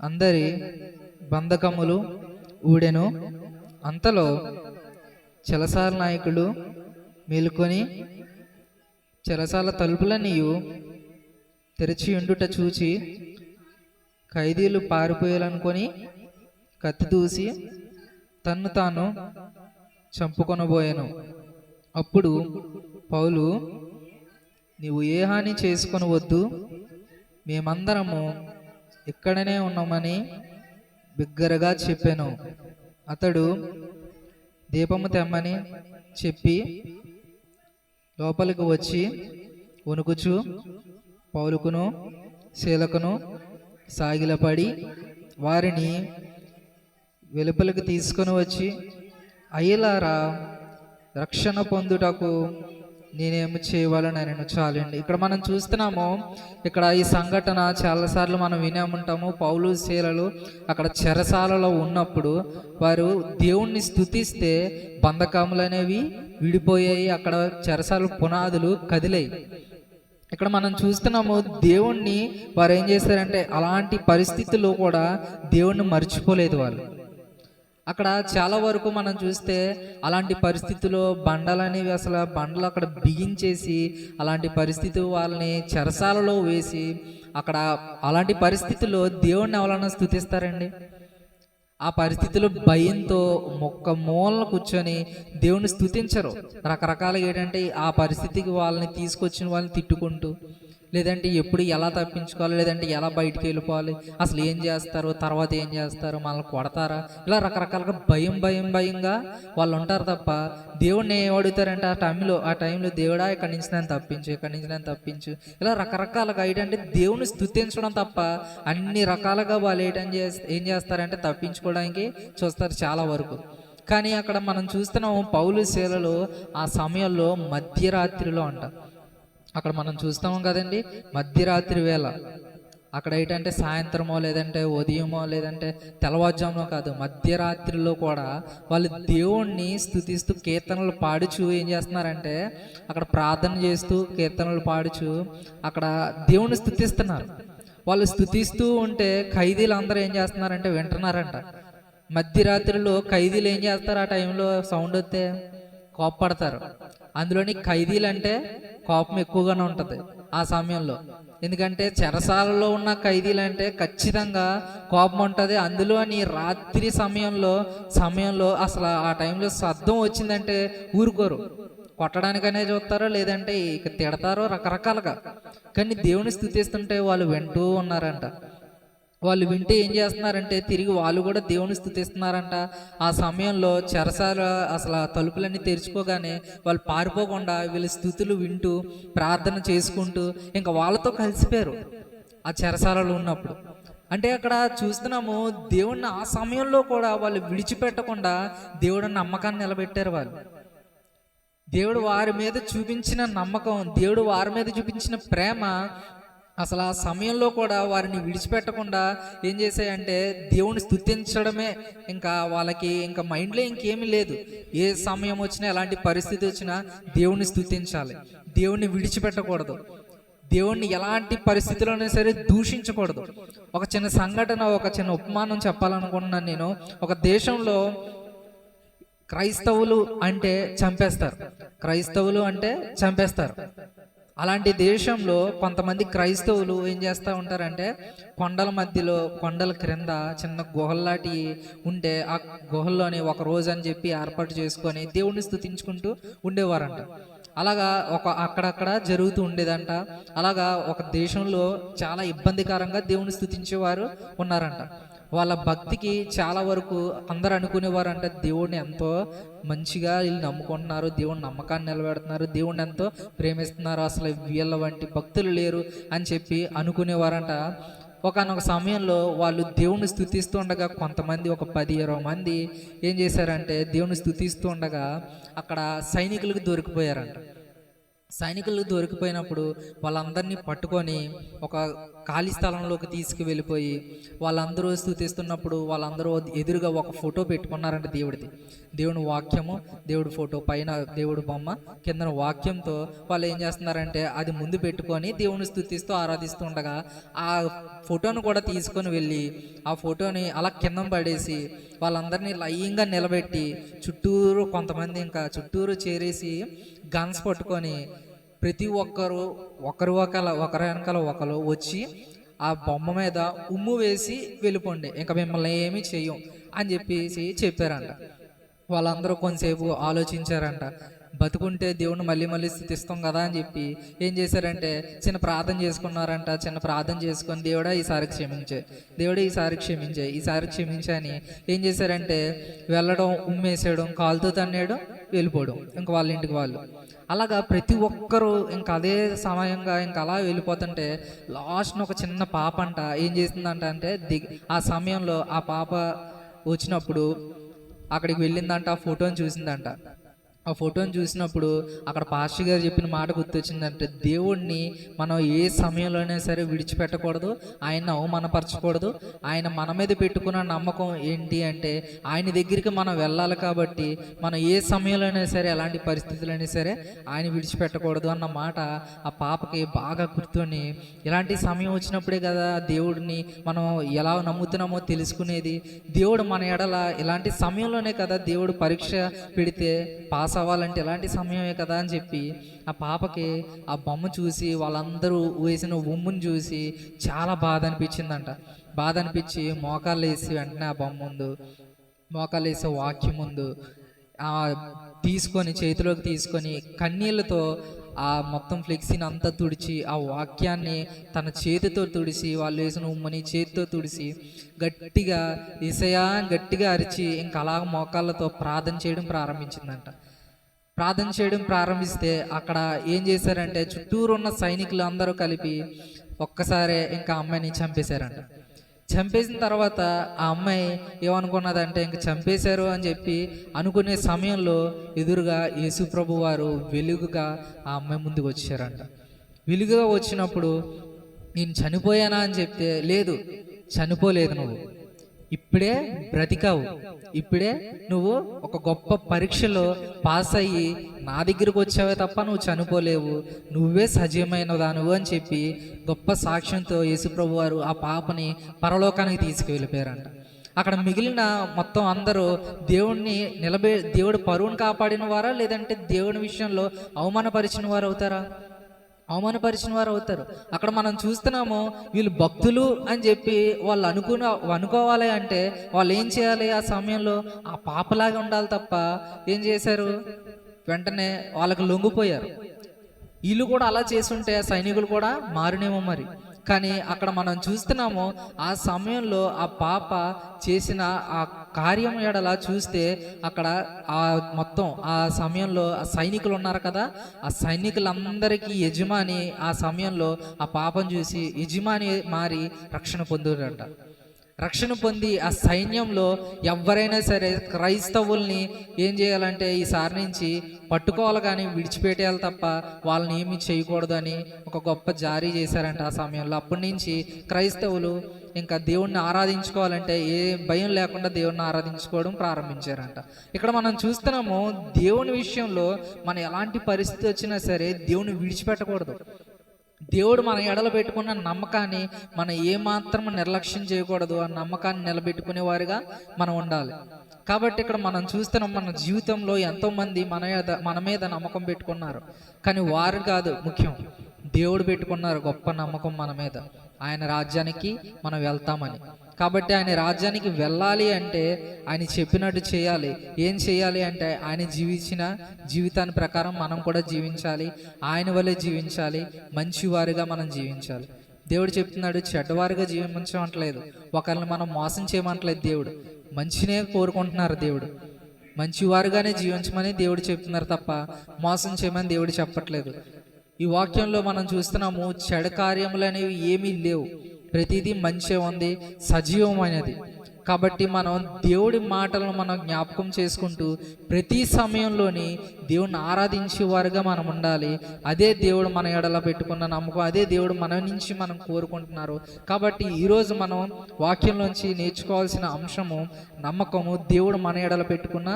అందరి బంధకములు ఊడెను. అంతలో చెరసాల నాయకులు మేలుకొని చెరసాల తలుపులన్నీ తెరిచి ఉండుట చూచి ఖైదీలు పారిపోయాలనుకొని కత్తి దూసి తన్ను తాను చంపుకొనబోయాను. అప్పుడు పౌలు, నీవు ఏ హాని చేసుకొనవద్దు, మేమందరము ఇక్కడనే ఉన్నామని బిగ్గరగా చెప్పాను. అతడు దీపము తెమ్మని చెప్పి లోపలికి వచ్చి వణుకుచు పౌలుకును శీలకును సాగిలపడి వారిని వెలుపలికి తీసుకొని వచ్చి, అయ్యలారా, రక్షణ పొందుటకు నేనేమి చేయవాలని నేను చాలండి. ఇక్కడ మనం చూస్తున్నాము, ఇక్కడ ఈ సంఘటన చాలాసార్లు మనం వినే ఉంటాము. పౌలు శీలలు అక్కడ చెరసాలలో ఉన్నప్పుడు వారు దేవుణ్ణి స్తుతిస్తే బంధకములు అనేవి విడిపోయాయి, అక్కడ చెరసాల పునాదులు కదిలాయి. ఇక్కడ మనం చూస్తున్నాము, దేవుణ్ణి వారు ఏం చేశారంటే అలాంటి పరిస్థితుల్లో కూడా దేవుణ్ణి మర్చిపోలేదు వాళ్ళు. అక్కడ చాలా వరకు మనం చూస్తే అలాంటి పరిస్థితుల్లో బండలనేవి అసలు బండలు అక్కడ బిగించేసి అలాంటి పరిస్థితి వాళ్ళని చెరసాలలో వేసి అక్కడ అలాంటి పరిస్థితుల్లో దేవుణ్ణి ఎవరైనా స్తుతిస్తారండి? ఆ పరిస్థితిలో భయంతో మొక్క మూలన కూర్చొని దేవుని స్తుతించరు. రకరకాలుగా ఏంటంటే ఆ పరిస్థితికి వాళ్ళని తీసుకొచ్చిన వాళ్ళని తిట్టుకుంటూ, లేదంటే ఎప్పుడు ఎలా తప్పించుకోవాలి, లేదంటే ఎలా బయటికి వెళ్ళిపోవాలి, అసలు ఏం చేస్తారు, తర్వాత ఏం చేస్తారు, మనల్ని కొడతారా, ఇలా రకరకాలుగా భయంగా వాళ్ళు ఉంటారు తప్ప దేవుడిని ఏం అడుగుతారంటే ఆ టైంలో దేవుడా ఇక్కడి నుంచి నేను తప్పించు, ఇలా రకరకాలుగా ఏంటంటే దేవుని స్తుతించడం తప్ప అన్ని రకాలుగా వాళ్ళు ఏం చేస్తారంటే తప్పించుకోవడానికి చూస్తారు చాలా వరకు. కానీ అక్కడ మనం చూస్తున్నాము పౌలు శీలలు ఆ సమయంలో మధ్యరాత్రిలో అంట. అక్కడ మనం చూస్తాము కదండి, మధ్యరాత్రి వేళ అక్కడ ఏంటంటే సాయంత్రమో లేదంటే ఉదయమో లేదంటే తెల్లవారుజామునో కాదు, మధ్యరాత్రిలో కూడా వాళ్ళు దేవుణ్ణి స్తుతిస్తూ కీర్తనలు పాడుచు ఏం చేస్తున్నారంటే అక్కడ ప్రార్థన చేస్తూ కీర్తనలు పాడుచు అక్కడ దేవుణ్ణి స్తుతిస్తున్నారు. వాళ్ళు స్తుతిస్తూ ఉంటే ఖైదీలు అందరూ ఏం చేస్తున్నారంటే వింటున్నారంట. మధ్యరాత్రిలో ఖైదీలు ఏం చేస్తారు, ఆ టైంలో సౌండ్ వస్తే కోప్పడతారు. అందులోని ఖైదీలు అంటే కోపం ఎక్కువగానే ఉంటుంది ఆ సమయంలో. ఎందుకంటే చెరసాలలో ఉన్న ఖైదీలు అంటే ఖచ్చితంగా కోపం ఉంటుంది. అందులోని రాత్రి సమయంలో అసలు ఆ టైంలో శబ్దం వచ్చిందంటే ఊరుకోరు, కొట్టడానికనే చూస్తారో లేదంటే ఇక తిడతారో రకరకాలుగా. కానీ దేవుని స్తుతిస్తుంటే వాళ్ళు వింటూ ఉన్నారంట. వాళ్ళు వింటే ఏం చేస్తున్నారంటే తిరిగి వాళ్ళు కూడా దేవుని స్తుతిస్తున్నారంట. ఆ సమయంలో చెరసాల అసలు తలుపులన్నీ తెరుచుకోగానే వాళ్ళు పారిపోకుండా వీళ్ళ స్తుతులు వింటూ ప్రార్థన చేసుకుంటూ ఇంకా వాళ్ళతో కలిసిపోయారు ఆ చెరసాలలో ఉన్నప్పుడు. అంటే అక్కడ చూస్తున్నాము దేవుణ్ణి ఆ సమయంలో కూడా వాళ్ళు విడిచిపెట్టకుండా దేవుడు నమ్మకాన్ని నిలబెట్టారు. దేవుడు వారి మీద చూపించిన నమ్మకం, దేవుడు వారి మీద చూపించిన ప్రేమ అసలు ఆ సమయంలో కూడా వారిని విడిచిపెట్టకుండా ఏం చేశాయంటే దేవుని స్తుతించడమే ఇంకా వాళ్ళకి ఇంకా మైండ్లో ఇంకేమీ లేదు. ఏ సమయం వచ్చినా ఎలాంటి పరిస్థితి వచ్చినా దేవుని స్తుతించాలి, దేవుణ్ణి విడిచిపెట్టకూడదు, దేవుణ్ణి ఎలాంటి పరిస్థితుల్లోనే సరే దూషించకూడదు. ఒక చిన్న సంఘటన, ఒక చిన్న ఉపమానం చెప్పాలనుకుంటున్నాను నేను. ఒక దేశంలో క్రైస్తవులు అంటే చంపేస్తారు. అలాంటి దేశంలో కొంతమంది క్రైస్తవులు ఏం చేస్తూ ఉంటారంటే కొండల మధ్యలో, కొండల క్రింద చిన్న గుహల్లాంటి ఉంటే ఆ గుహల్లోని ఒక రోజు అని చెప్పి ఏర్పాటు చేసుకొని దేవుణ్ణి స్తుతించుకుంటూ ఉండేవారంట. అలాగా అక్కడక్కడ జరుగుతూ ఉండేదంట. అలాగా ఒక దేశంలో చాలా ఇబ్బందికరంగా దేవుని స్తుతించేవారు ఉన్నారంట. వాళ్ళ భక్తికి చాలా వరకు అందరు అనుకునేవారంట దేవుడిని ఎంతో మంచిగా వీళ్ళు నమ్ముకుంటున్నారు, దేవుని నమ్మకాన్ని నిలబెడుతున్నారు, దేవుడిని ఎంతో ప్రేమిస్తున్నారు, అసలు వీళ్ళ వంటి భక్తులు లేరు అని చెప్పి అనుకునేవారంట. ఒకనొక సమయంలో వాళ్ళు దేవుని స్తుతిస్తూ ఉండగా కొంతమంది ఒక 10-20 మంది ఏం చేశారంటే దేవుని స్తుతిస్తూ ఉండగా అక్కడ సైనికులకు దొరికిపోయారంట. సైనికులకు దొరికిపోయినప్పుడు వాళ్ళందరినీ పట్టుకొని ఒక ఖాళీ స్థలంలోకి తీసుకువెళ్ళిపోయి వాళ్ళందరూ స్తుతిస్తున్నప్పుడు వాళ్ళందరూ ఎదురుగా ఒక ఫోటో పెట్టుకున్నారంట దేవుడిది. దేవుని వాక్యము, దేవుడి ఫోటో, పైన దేవుడి బొమ్మ, కింద వాక్యంతో వాళ్ళు ఏం చేస్తున్నారంటే అది ముందు పెట్టుకొని దేవుని స్తుతిస్తూ ఆరాధిస్తూ ఉండగా ఆ ఫోటోను కూడా తీసుకొని వెళ్ళి ఆ ఫోటోని అలా కింద పడేసి వాళ్ళందరినీ లయంగా నిలబెట్టి చుట్టూరు కొంతమంది ఇంకా చుట్టూరు చేరేసి గన్స్ పట్టుకొని ప్రతి ఒక్కరు ఒకరి వెనకాల ఒకరు వచ్చి ఆ బొమ్మ మీద ఉమ్ము వేసి వెళ్ళిపోండి, ఇంకా మిమ్మల్ని ఏమీ చెయ్యం అని చెప్పేసి చెప్పారంట. వాళ్ళందరూ కొంతసేపు ఆలోచించారంట. బతుకుంటే దేవుణ్ణి మళ్ళీ మళ్ళీ స్థుతిస్తాం కదా అని చెప్పి ఏం చేశారంటే చిన్న ప్రార్థన చేసుకున్నారంట. చిన్న ప్రార్థన చేసుకొని దేవుడా ఈసారి క్షమించే, దేవుడా ఈసారి క్షమించే అని ఏం చేశారంటే వెళ్ళడం, ఉమ్మేసేయడం, కాలుతో తన్నేయడం, వెళ్ళిపోవడం ఇంక వాళ్ళ ఇంటికి వాళ్ళు. అలాగా ప్రతి ఒక్కరూ ఇంకా అదే సమయంగా ఇంకా అలా వెళ్ళిపోతుంటే లాస్ట్న ఒక చిన్న పాప అంట ఏం చేసిందంట అంటే ఆ సమయంలో ఆ పాప వచ్చినప్పుడు అక్కడికి వెళ్ళిందంట. ఆ ఫోటోని చూసిందంట. ఆ ఫోటోని చూసినప్పుడు అక్కడ పాస్టర్ గారు చెప్పిన మాట గుర్తొచ్చిందంటే దేవుణ్ణి మనం ఏ సమయంలోనే సరే విడిచిపెట్టకూడదు, ఆయన్ని అవమానపరచకూడదు. ఆయన మన మీద పెట్టుకున్న నమ్మకం ఏంటి అంటే ఆయన దగ్గరికి మనం వెళ్ళాలి కాబట్టి మనం ఏ సమయంలోనే సరే ఎలాంటి పరిస్థితులైనా సరే ఆయన విడిచిపెట్టకూడదు అన్న మాట ఆ పాపకి బాగా గుర్తుని ఇలాంటి సమయం వచ్చినప్పుడే కదా దేవుడిని మనం ఎలా నమ్ముతున్నామో తెలుసుకునేది. దేవుడు మన ఎడల ఇలాంటి సమయంలోనే కదా దేవుడు పరీక్ష పెడితే పాస్ అవ్వాలంటే ఎలాంటి సమయమే కదా అని చెప్పి ఆ పాపకి ఆ బొమ్మ చూసి వాళ్ళందరూ వేసిన ఉమ్ముని చూసి చాలా బాధ అనిపించిందంట. బాధ అనిపించి మోకాళ్ళు వేసి వెంటనే ఆ బొమ్మ ముందు, మోకాళ్ళు వేసే వాక్యం ముందు తీసుకొని చేతిలోకి తీసుకొని కన్నీళ్ళతో ఆ మొత్తం ఫ్లెక్సీని అంతా తుడిచి ఆ వాక్యాన్ని తన చేతితో తుడిసి వాళ్ళు వేసిన ఉమ్మని చేతితో తుడిసి గట్టిగా యేసయ్యా గట్టిగా అరిచి ఇంకా అలా మోకాళ్ళతో ప్రార్థన చేయడం ప్రారంభించిందంట. ప్రార్థన చేయడం ప్రారంభిస్తే అక్కడ ఏం చేశారంటే చుట్టూరు ఉన్న సైనికులు అందరూ కలిపి ఒక్కసారే ఇంకా అమ్మాయిని చంపేశారంట. చంపేసిన తర్వాత ఆ అమ్మాయి ఏమనుకున్నదంటే ఇంక చంపేశారు అని చెప్పి అనుకునే సమయంలో ఎదురుగా యేసు ప్రభు వారు వెలుగుగా ఆ అమ్మాయి ముందుకు వచ్చారంట. వెలుగుగా వచ్చినప్పుడు నేను చనిపోయానా అని చెప్తే లేదు, చనిపోలేదు, నువ్వు ఇప్పుడే బ్రతికావు, ఇప్పుడే నువ్వు ఒక గొప్ప పరీక్షలో పాస్ అయ్యి నా దగ్గరకు వచ్చావే తప్ప నువ్వు చనిపోలేవు, నువ్వే సజీవమైన దానువు అని చెప్పి గొప్ప సాక్ష్యంతో యేసుప్రభు వారు ఆ పాపని పరలోకానికి తీసుకువెళ్ళిపోయారంట. అక్కడ మిగిలిన మొత్తం అందరూ దేవుడు పరువును కాపాడిన వారా లేదంటే దేవుని విషయంలో అవమానపరిచిన వారు అవుతారా? అవమానపరిచిన వారు అవుతారు. అక్కడ మనం చూస్తున్నాము వీళ్ళు భక్తులు అని చెప్పి వాళ్ళు అనుకోవాలి అంటే వాళ్ళు ఏం చేయాలి? ఆ సమయంలో ఆ పాపలాగా ఉండాలి తప్ప ఏం చేశారు? వెంటనే వాళ్ళకి లొంగిపోయారు. వీళ్ళు కూడా అలా చేస్తుంటే సైనికులు కూడా మారినేమో మరి. కానీ అక్కడ మనం చూస్తున్నాము ఆ సమయంలో ఆ పాప చేసిన ఆ కార్యం ఎడలా చూస్తే అక్కడ ఆ మొత్తం ఆ సమయంలో ఆ సైనికులు ఉన్నారు కదా, ఆ సైనికులందరికీ యజమాని ఆ సమయంలో ఆ పాపను చూసి యజమాని మారి రక్షణ పొందుతారంట. రక్షణ పొంది ఆ సైన్యంలో ఎవరైనా సరే క్రైస్తవుల్ని ఏం చేయాలంటే ఈసారి నుంచి పట్టుకోవాలి కానీ విడిచిపెట్టేయాలి తప్ప వాళ్ళని ఏమీ చేయకూడదు అని ఒక గొప్ప జారీ చేశారంట ఆ సమయంలో. అప్పటి నుంచి క్రైస్తవులు ఇంకా దేవుణ్ణి ఆరాధించుకోవాలంటే ఏ భయం లేకుండా దేవుణ్ణి ఆరాధించుకోవడం ప్రారంభించారంట. ఇక్కడ మనం చూస్తున్నాము దేవుని విషయంలో మన ఎలాంటి పరిస్థితి వచ్చినా సరే దేవుని విడిచిపెట్టకూడదు. దేవుడు మన ఎడల పెట్టుకున్న నమ్మకాన్ని మనం ఏమాత్రం నిర్లక్ష్యం చేయకూడదు. ఆ నమ్మకాన్ని నిలబెట్టుకునే వారిగా మనం ఉండాలి. కాబట్టి ఇక్కడ మనం చూస్తున్నాం మన జీవితంలో ఎంతోమంది మన మీద నమ్మకం పెట్టుకున్నారు, కానీ వారు కాదు ముఖ్యం, దేవుడు పెట్టుకున్నారు గొప్ప నమ్మకం మన మీద. ఆయన రాజ్యానికి మనం వెళ్తామని. కాబట్టి ఆయన రాజ్యానికి వెళ్ళాలి అంటే ఆయన చెప్పినట్టు చేయాలి. ఏం చేయాలి అంటే ఆయన జీవించిన జీవితాన్ని ప్రకారం మనం కూడా జీవించాలి, ఆయన వల్లే జీవించాలి, మంచివారిగా మనం జీవించాలి. దేవుడు చెప్తున్నాడు చెడ్డవారిగా జీవించమంటలేదు, ఒకరిని మనం మోసం చేయమంటలేదు. దేవుడు మంచినే కోరుకుంటున్నారు. దేవుడు మంచివారుగానే జీవించమని దేవుడు చెప్తున్నారు తప్ప మోసం చేయమని దేవుడు చెప్పట్లేదు. ఈ వాక్యంలో మనం చూస్తున్నాము చెడు కార్యములు అనేవి ఏమీ లేవు, ప్రతిదీ మంచిగా ఉంది, సజీవమైనది. కాబట్టి మనం దేవుడి మాటలను మనం జ్ఞాపకం చేసుకుంటూ ప్రతి సమయంలోని దేవుడిని ఆరాధించే వారుగా మనం ఉండాలి. అదే దేవుడు మన ఎడల పెట్టుకున్న నమ్మకం, అదే దేవుడు మన నుంచి మనం కోరుకుంటున్నారు. కాబట్టి ఈరోజు మనం వాక్యంలోంచి నేర్చుకోవాల్సిన అంశము నమ్మకము, దేవుడు మన ఎడల పెట్టుకున్న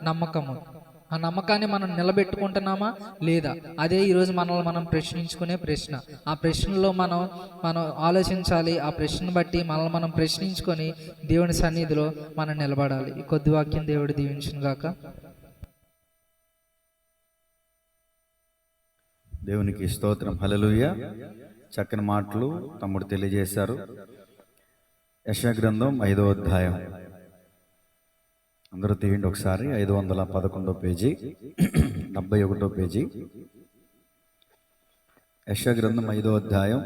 నమ్మకము. ఆ నమ్మకాన్ని మనం నిలబెట్టుకుంటున్నామా లేదా, అదే ఈరోజు మనల్ని మనం ప్రశ్నించుకునే ప్రశ్న. ఆ ప్రశ్నలో మనం ఆలోచించాలి. ఆ ప్రశ్నను బట్టి మనల్ని మనం ప్రశ్నించుకొని దేవుని సన్నిధిలో మనం నిలబడాలి. ఈ కొద్ది వాక్యం దేవుడు దీవించును గాక. దేవునికి స్తోత్రం. హల్లెలూయా. చక్కని మాటలు తమ్ముడు తెలియజేశారు. యెషయా గ్రంథం 5వ అధ్యాయం అందరూ తీయండి ఒకసారి. 511 పేజీ, 71 పేజీ. యెషయా గ్రంథం 5వ అధ్యాయం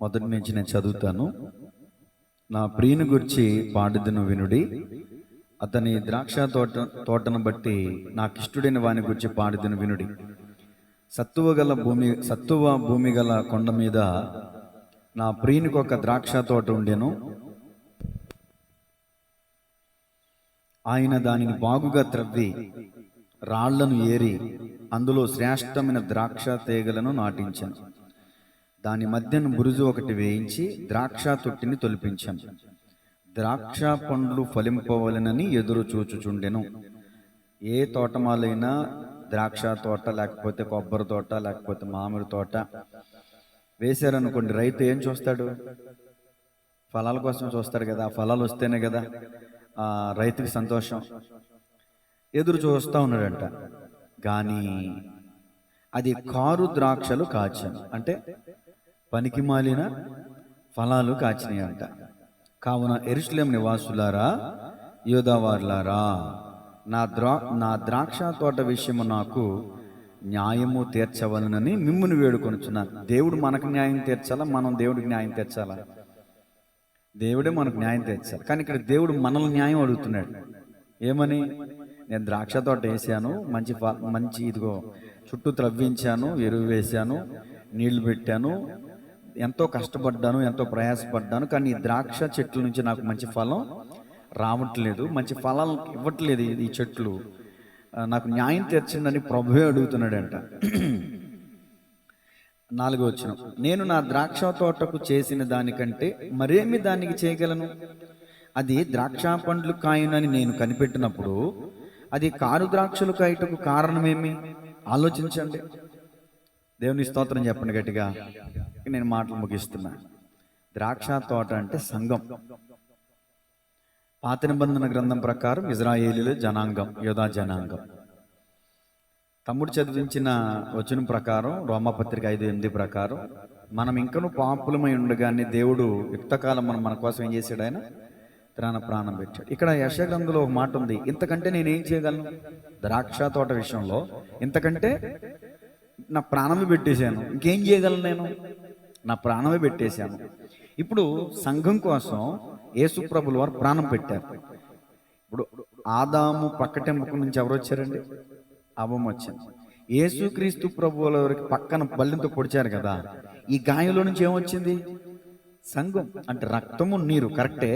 మొదటి నుంచి నేను చదువుతాను. నా ప్రియుని గురించి పాడుదును వినుడి, అతని ద్రాక్ష తోటను బట్టి నాకిష్టుడైన వాని గురించి పాడుదును వినుడి. సత్తువ భూమి గల కొండ మీద నా ప్రియునికి ఒక ద్రాక్ష తోట ఉండెను. ఆయన దానిని బాగుగా త్రవ్వి రాళ్లను ఏరి అందులో శ్రేష్టమైన ద్రాక్ష తీగలను నాటించాను. దాని మధ్యన బురుజు ఒకటి వేయించి ద్రాక్ష తొట్టిని తొలిపించాను. ద్రాక్ష పండ్లు ఫలింపవలెనని ఎదురు చూచుచుండెను. ఏ తోటమాలైనా ద్రాక్ష తోట, లేకపోతే కొబ్బరి తోట, లేకపోతే మామిడి తోట వేశారనుకోండి, రైతు ఏం చూస్తాడు? ఫలాల కోసం చూస్తాడు కదా. ఆ ఫలాలు వస్తేనే కదా ఆ రైతుకి సంతోషం. ఎదురు చూస్తూ ఉన్నాడంట. కానీ అది కారు ద్రాక్షలు కాచాను, అంటే పనికి మాలిన ఫలాలు కాచినాయి అంట. కావున యెరూషలేము నివాసులారా, యూదావారులారా, నా ద్రాక్ష తోట విషయము నాకు న్యాయము తీర్చవలనని మిమ్మును వేడుకొనుచున్నాను. దేవుడు మనకు న్యాయం తీర్చాలా, మనం దేవుడికి న్యాయం తీర్చాలా? దేవుడే మనకు న్యాయం తీర్చాలి. కానీ ఇక్కడ దేవుడు మనల్ని న్యాయం అడుగుతున్నాడు. ఏమని? నేను ద్రాక్ష తోట వేసాను, మంచి ఇదిగో చుట్టూ త్రవ్వించాను, ఎరువు వేశాను, నీళ్లు పెట్టాను, ఎంతో కష్టపడ్డాను, ఎంతో ప్రయాసపడ్డాను, కానీ ఈ ద్రాక్ష చెట్ల నుంచి నాకు మంచి ఫలం రావట్లేదు, మంచి ఫలాలు ఇవ్వట్లేదు ఈ చెట్లు. నాకు న్యాయం తీర్చండి ప్రభువే అడుగుతున్నాడంట. 4వ వచనం, నేను నా ద్రాక్ష తోటకు చేసిన దానికంటే మరేమి దానికి చేయగలను? అది ద్రాక్ష పండ్లు కాయనని నేను కనిపెట్టినప్పుడు అది కారు ద్రాక్షలు కాయటకు కారణమేమి? ఆలోచించండి. దేవుని స్తోత్రం చెప్పండి గట్టిగా. నేను మాటలు ముగిస్తున్నా. ద్రాక్ష తోట అంటే సంఘం. పాత నిబంధన గ్రంథం ప్రకారం ఇజ్రాయేలీల జనాంగం, యూదా జనాంగం. తమ్ముడు చదివించిన వచనం ప్రకారం, రోమాపత్రిక 5:8 ప్రకారం మనం ఇంకనూ పాపులమై ఉండగానే దేవుడు యుక్తకాలం మన కోసం ఏం చేశాడు? ఆయన ప్రాణం పెట్టాడు. ఇక్కడ యెషయా గ్రంథంలో ఒక మాట ఉంది, ఇంతకంటే నేనేం చేయగలను? ద్రాక్ష తోట విషయంలో ఇంతకంటే నా ప్రాణమే పెట్టేశాను, ఇంకేం చేయగలను? నేను నా ప్రాణమే పెట్టేశాను. ఇప్పుడు సంఘం కోసం యేసు ప్రభుల వారు ప్రాణం పెట్టారు. ఇప్పుడు ఆదాము పక్కటెంపుకు నుంచి ఎవరు వచ్చారండి? అవ్వం వచ్చింది. యేసుక్రీస్తు ప్రభువుల వారికి పక్కన బల్లింతో పొడిచారు కదా, ఈ గాయంలో నుంచి ఏమొచ్చింది? సంఘం. అంటే రక్తము నీరు, కరెక్టే.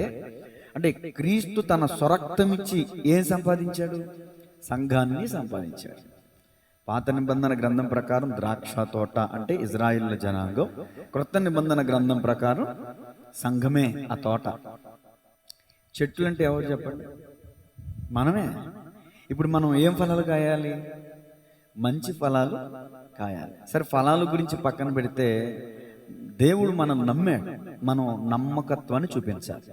అంటే క్రీస్తు తన స్వరక్తం ఇచ్చి ఏం సంపాదించాడు? సంఘాన్ని సంపాదించాడు. పాత నిబంధన గ్రంథం ప్రకారం ద్రాక్ష తోట అంటే ఇజ్రాయిల్ జనాంగం, క్రొత్త నిబంధన గ్రంథం ప్రకారం సంఘమే ఆ తోట. చెట్లు అంటే ఎవరు చెప్పండి? మనమే. ఇప్పుడు మనం ఏం ఫలాలు కాయాలి? మంచి ఫలాలు కాయాలి. సరే, ఫలాల గురించి పక్కన పెడితే దేవుడు మనం నమ్మాడు, మనం నమ్మకత్వాన్ని చూపించాలి.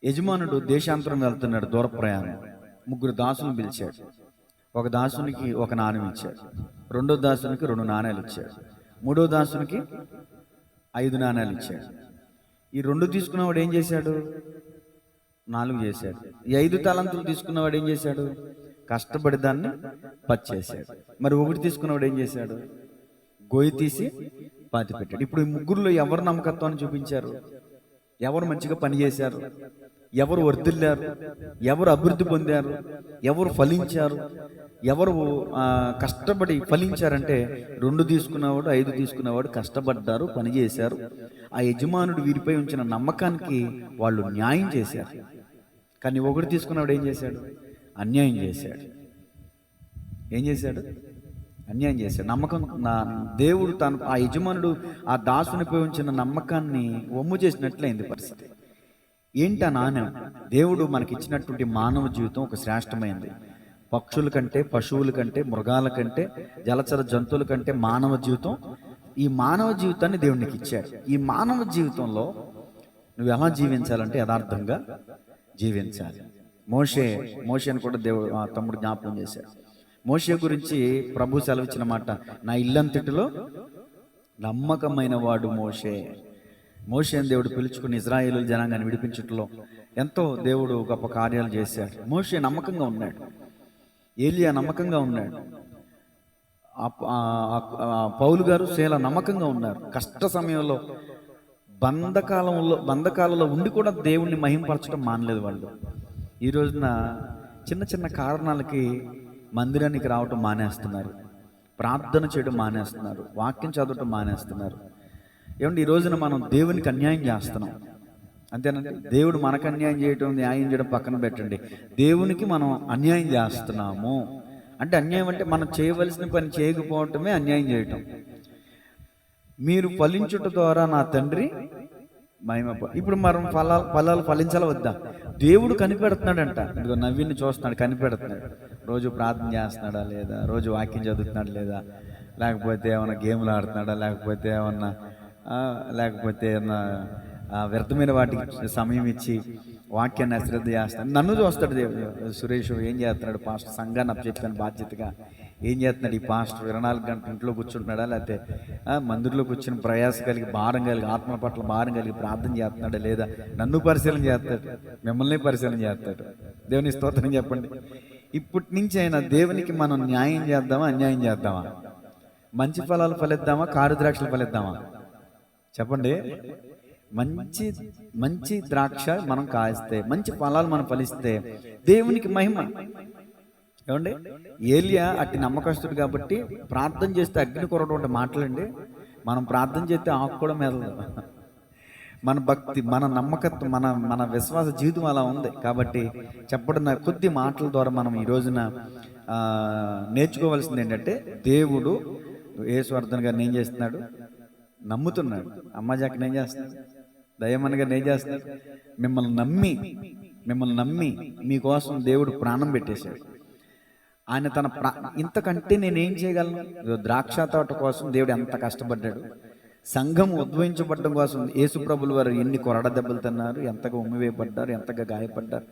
యజమానుడు దేశాంతరం వెళ్తున్నాడు, దూర ప్రయాణం. 3 దాసులను పిలిచాడు. ఒక దాసునికి 1 నాణ్యం ఇచ్చాడు, 2వ దాసునికి 2 నాణ్యాలు ఇచ్చాడు, 3వ దాసునికి 5 నాణ్యాలు ఇచ్చాడు. ఈ 2 తీసుకున్నవాడు ఏం చేశాడు? 4 చేశాడు. ఈ 5 తలంతులు తీసుకున్నవాడు ఏం చేశాడు? కష్టపడి దాన్ని పచ్చేశాడు. మరి 1 తీసుకున్నవాడు ఏం చేశాడు? గొయ్యి తీసి పాతి పెట్టాడు. ఇప్పుడు ఈ 3లో ఎవరు నమ్మకత్వాన్ని చూపించారు? ఎవరు మంచిగా పనిచేశారు, ఎవరు వర్ధిల్లారు, ఎవరు అభివృద్ధి పొందారు, ఎవరు ఫలించారు, ఎవరు కష్టపడి ఫలించారంటే 2 తీసుకున్నవాడు 5 తీసుకున్నవాడు కష్టపడ్డారు, పనిచేశారు. ఆ యజమానుడు వీరిపై ఉంచిన నమ్మకానికి వాళ్ళు న్యాయం చేశారు. కానీ 1 తీసుకున్నవాడు ఏం చేశాడు? అన్యాయం చేశాడు. ఏం చేశాడు? అన్యాయం చేశాడు. దేవుడు ఆ యజమానుడు ఆ దాసునిపై ఉంచిన నమ్మకాన్ని వమ్ము చేసినట్లయింది పరిస్థితి. ఏంటి ఆ నాణ్యం? దేవుడు మనకిచ్చినటువంటి మానవ జీవితం ఒక శ్రేష్టమైనది. పక్షుల కంటే, పశువుల కంటే, మృగాల కంటే, జలచర జంతువుల కంటే మానవ జీవితం, ఈ మానవ జీవితాన్ని దేవునికి ఇచ్చాడు. ఈ మానవ జీవితంలో నువ్వు ఎలా జీవించాలంటే యథార్థంగా జీవించాలి. మోషేని కూడా దేవుడు తమ్ముడు జ్ఞాపకం చేశాడు. మోషే గురించి ప్రభు సెలవిచ్చిన మాట, నా ఇల్లంతటిలో నమ్మకమైన వాడు మోషేని దేవుడు పిలుచుకుని ఇజ్రాయేలు జనాంగాన్ని విడిపించట్లో ఎంతో దేవుడు గొప్ప కార్యాలు చేశాడు. మోషే నమ్మకంగా ఉన్నాడు, ఏలియా నమ్మకంగా ఉన్నాడు, పౌలు గారు శీల నమ్మకంగా ఉన్నారు. కష్ట సమయంలో బంధకాలలో ఉండి కూడా దేవుణ్ణి మహింపరచడం మానలేదు వాళ్ళు. ఈ రోజున చిన్న చిన్న కారణాలకి మందిరానికి రావటం మానేస్తున్నారు, ప్రార్థన చేయడం మానేస్తున్నారు, వాక్యం చదవటం మానేస్తున్నారు. ఏమంటే ఈ రోజున మనం దేవునికి అన్యాయం చేస్తున్నాం, అంతేనండి. దేవుడు మనకు అన్యాయం చేయటం, న్యాయం చేయడం పక్కన పెట్టండి. దేవునికి మనం అన్యాయం చేస్తున్నాము అంటే, అన్యాయం అంటే మనం చేయవలసిన పని చేయకపోవటమే అన్యాయం చేయటం. మీరు ఫలించుట ద్వారా నా తండ్రి మహిమ. ఇప్పుడు మనం ఫలాలు ఫలించాలా వద్దా? దేవుడు కనిపెడుతున్నాడంట. ఇదిగో నవ్విని చూస్తున్నాడు, కనిపెడుతున్నాడు. రోజు ప్రార్థన చేస్తున్నాడా లేదా, రోజు వాక్యం చదువుతున్నాడు లేదా, లేకపోతే ఏమన్నా గేమ్లు ఆడుతున్నాడా, లేకపోతే ఏమన్నా ఏమన్నా వ్యర్థమైన వాటికి సమయం ఇచ్చి వాక్యాన్ని అశ్రద్ధ చేస్తాడు. నన్ను చూస్తాడు దేవుడు. సురేష్ ఏం చేస్తున్నాడు? పాస్టర్ సంఘాన్ని అప్పచెప్పాను బాధ్యతగా. ఏం చేస్తున్నాడు ఈ పాస్టర్? 24 గంటలు ఇంట్లో కూర్చుంటున్నాడా, లేకపోతే మందిరంలో కూర్చుని ప్రయాస కలిగి, భారం కలిగి, ఆత్మ పట్ల భారం కలిగి ప్రార్థన చేస్తున్నాడా లేదా? నన్ను పరిశీలన చేస్తాడు, మిమ్మల్ని పరిశీలన చేస్తాడు. దేవుని స్తోత్రం చెప్పండి. ఇప్పటి నుంచి అయినా దేవునికి మనం న్యాయం చేద్దామా, అన్యాయం చేద్దామా? మంచి ఫలాలు ఫలిద్దామా, కారు ద్రాక్షలు ఫలిద్దామా? చెప్పండి. మంచి ద్రాక్ష మనం కాయిస్తే, మంచి ఫలాలు మనం ఫలిస్తే దేవునికి మహిమ. ఏమండి, ఏలియా అట్టి నమ్మకస్తుడు కాబట్టి ప్రార్థన చేస్తే అగ్ని కొరటువంటి మాటలండి. మనం ప్రార్థన చేస్తే ఆకు కూడా మెదలదు. మన భక్తి, మన నమ్మకత్వం, మన విశ్వాస జీవితం అలా ఉంది. కాబట్టి చెప్పడం కొద్ది మాటల ద్వారా మనం ఈ రోజున నేర్చుకోవాల్సింది ఏంటంటే, దేవుడు యేసువర్ధన్ గారిని ఏం చేస్తున్నాడు? నమ్ముతున్నాడు. అమ్మాజాకిని ఏం చేస్తున్నాడు? దయమన్ గారిని ఏం చేస్తున్నాడు? మిమ్మల్ని నమ్మి మీకోసం దేవుడు ప్రాణం పెట్టేశాడు. ఆయన ఇంతకంటే నేనేం చేయగలను? ద్రాక్ష తోట కోసం దేవుడు ఎంత కష్టపడ్డాడు. సంఘం ఉద్భవించబడడం కోసం యేసుప్రభులు వారు ఎన్ని కొరడ దెబ్బలు తిన్నారు, ఎంతగా ఉమ్మివేయబడ్డారు, ఎంతగా గాయపడ్డారు,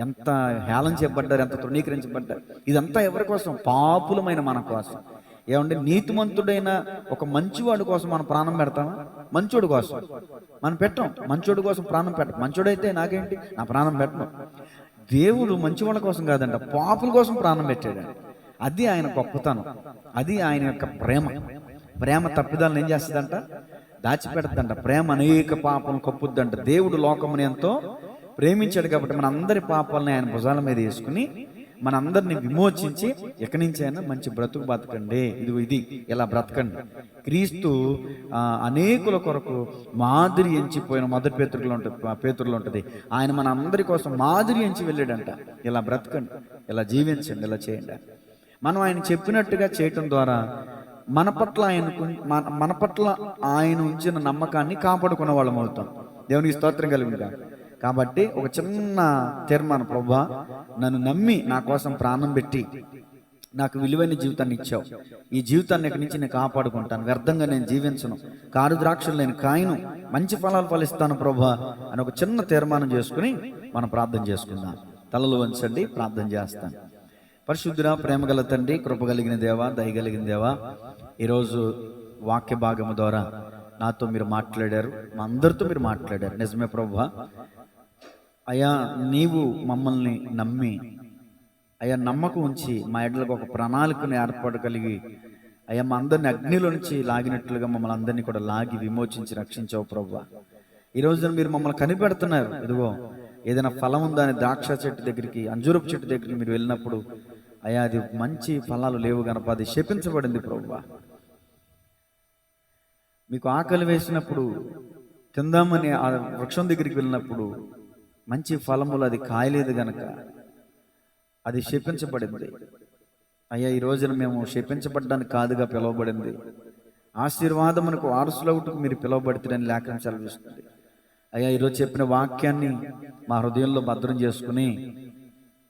ఎంత హేళన చేయబడ్డారు, ఎంత తృణీకరించబడ్డారు. ఇదంతా ఎవరి కోసం? పాపులమైన మన కోసం. ఏమంటే, నీతిమంతుడైన ఒక మంచివాడి కోసం మనం ప్రాణం పెడతామా? మంచోడు కోసం మనం పెట్టం. మంచోడు కోసం ప్రాణం పెట్టం. మంచోడైతే నాకేంటి, నా ప్రాణం పెట్టను. దేవుడు మంచివాళ్ళ కోసం కాదంట, పాపుల కోసం ప్రాణం పెట్టాడు. అది ఆయన గొప్పతనం, అది ఆయన యొక్క ప్రేమ తప్పిదాలను ఏం చేస్తుందంట? దాచిపెడతంట. ప్రేమ అనేక పాపలను కప్పుద్దంట. దేవుడు లోకముని ఎంతో ప్రేమించాడు కాబట్టి మన అందరి పాపాలని ఆయన భుజాల మీద వేసుకుని మనందరినీ విమోచించి ఎక్కడి నుంచి అయినా మంచి బ్రతుకు బతకండి, ఇది ఇలా బ్రతకండి. క్రీస్తు అనేకుల కొరకు మాదిరి ఎంచిపోయిన మొదటి పేతురులో ఉంటుంది. ఆయన మన అందరి కోసం మాదిరి ఎంచి వెళ్ళాడంట. ఇలా బ్రతకండి, ఇలా జీవించండి, ఇలా చేయండి. మనం ఆయన చెప్పినట్టుగా చేయటం ద్వారా మన పట్ల ఆయన ఉంచిన నమ్మకాన్ని కాపాడుకున్న వాళ్ళం అవుతాం. దేవునికి స్తోత్రం కలిగిందా? కాబట్టి ఒక చిన్న తీర్మానం, ప్రభువా నన్ను నమ్మి నా కోసం ప్రాణం పెట్టి నాకు విలువైన జీవితాన్ని ఇచ్చావు. ఈ జీవితాన్ని ఇక్కడి నుంచి నేను కాపాడుకుంటాను, వ్యర్థంగా నేను జీవించను, కారు ద్రాక్షలు నేను కాయను, మంచి ఫలాలు ఫలిస్తాను ప్రభువా అని ఒక చిన్న తీర్మానం చేసుకుని మనం ప్రార్థన చేసుకుందాం. తలలు వంచండి, ప్రార్థన చేస్తాను. పరిశుద్ధుడా, ప్రేమగల తండ్రి, కృపగలిగిన దేవా, దయగలిగిన దేవా, ఈరోజు వాక్య భాగము ద్వారా నాతో మీరు మాట్లాడారు, మా అందరితో మీరు మాట్లాడారు. నిజమే ప్రభువా. అయ్యా, నీవు మమ్మల్ని నమ్మి, అయ్యా నమ్మకం ఉంచి మా ఎడ్లకు ఒక ప్రణాళికను ఏర్పాటు కలిగి, అయ్యా మా అందరిని అగ్నిలో నుంచి లాగినట్లుగా మమ్మల్ని అందరినీ కూడా లాగి విమోచించి రక్షించావు ప్రభువా. ఈ రోజున మీరు మమ్మల్ని కనిపెడుతున్నారు. ఇదిగో ఏదైనా ఫలం ఉందా అని ద్రాక్ష చెట్టు దగ్గరికి, అంజూరపు చెట్టు దగ్గరికి మీరు వెళ్ళినప్పుడు అయ్యా అది మంచి ఫలాలు లేవు గనప అది శపించబడింది ప్రభువా. మీకు ఆకలి వేసినప్పుడు తిందామని ఆ వృక్షం దగ్గరికి వెళ్ళినప్పుడు మంచి ఫలములు అది కాయలేదు గనక అది శపించబడింది. అయ్యా ఈ రోజున మేము శపించబడ్డానికి కాదుగా పిలువబడింది, ఆశీర్వాదమునకు వారసులవుటకు మీరు పిలువబడుతుందని లేఖనం సెలవిస్తుంది. అయ్యా ఈరోజు చెప్పిన వాక్యాన్ని మా హృదయంలో భద్రం చేసుకుని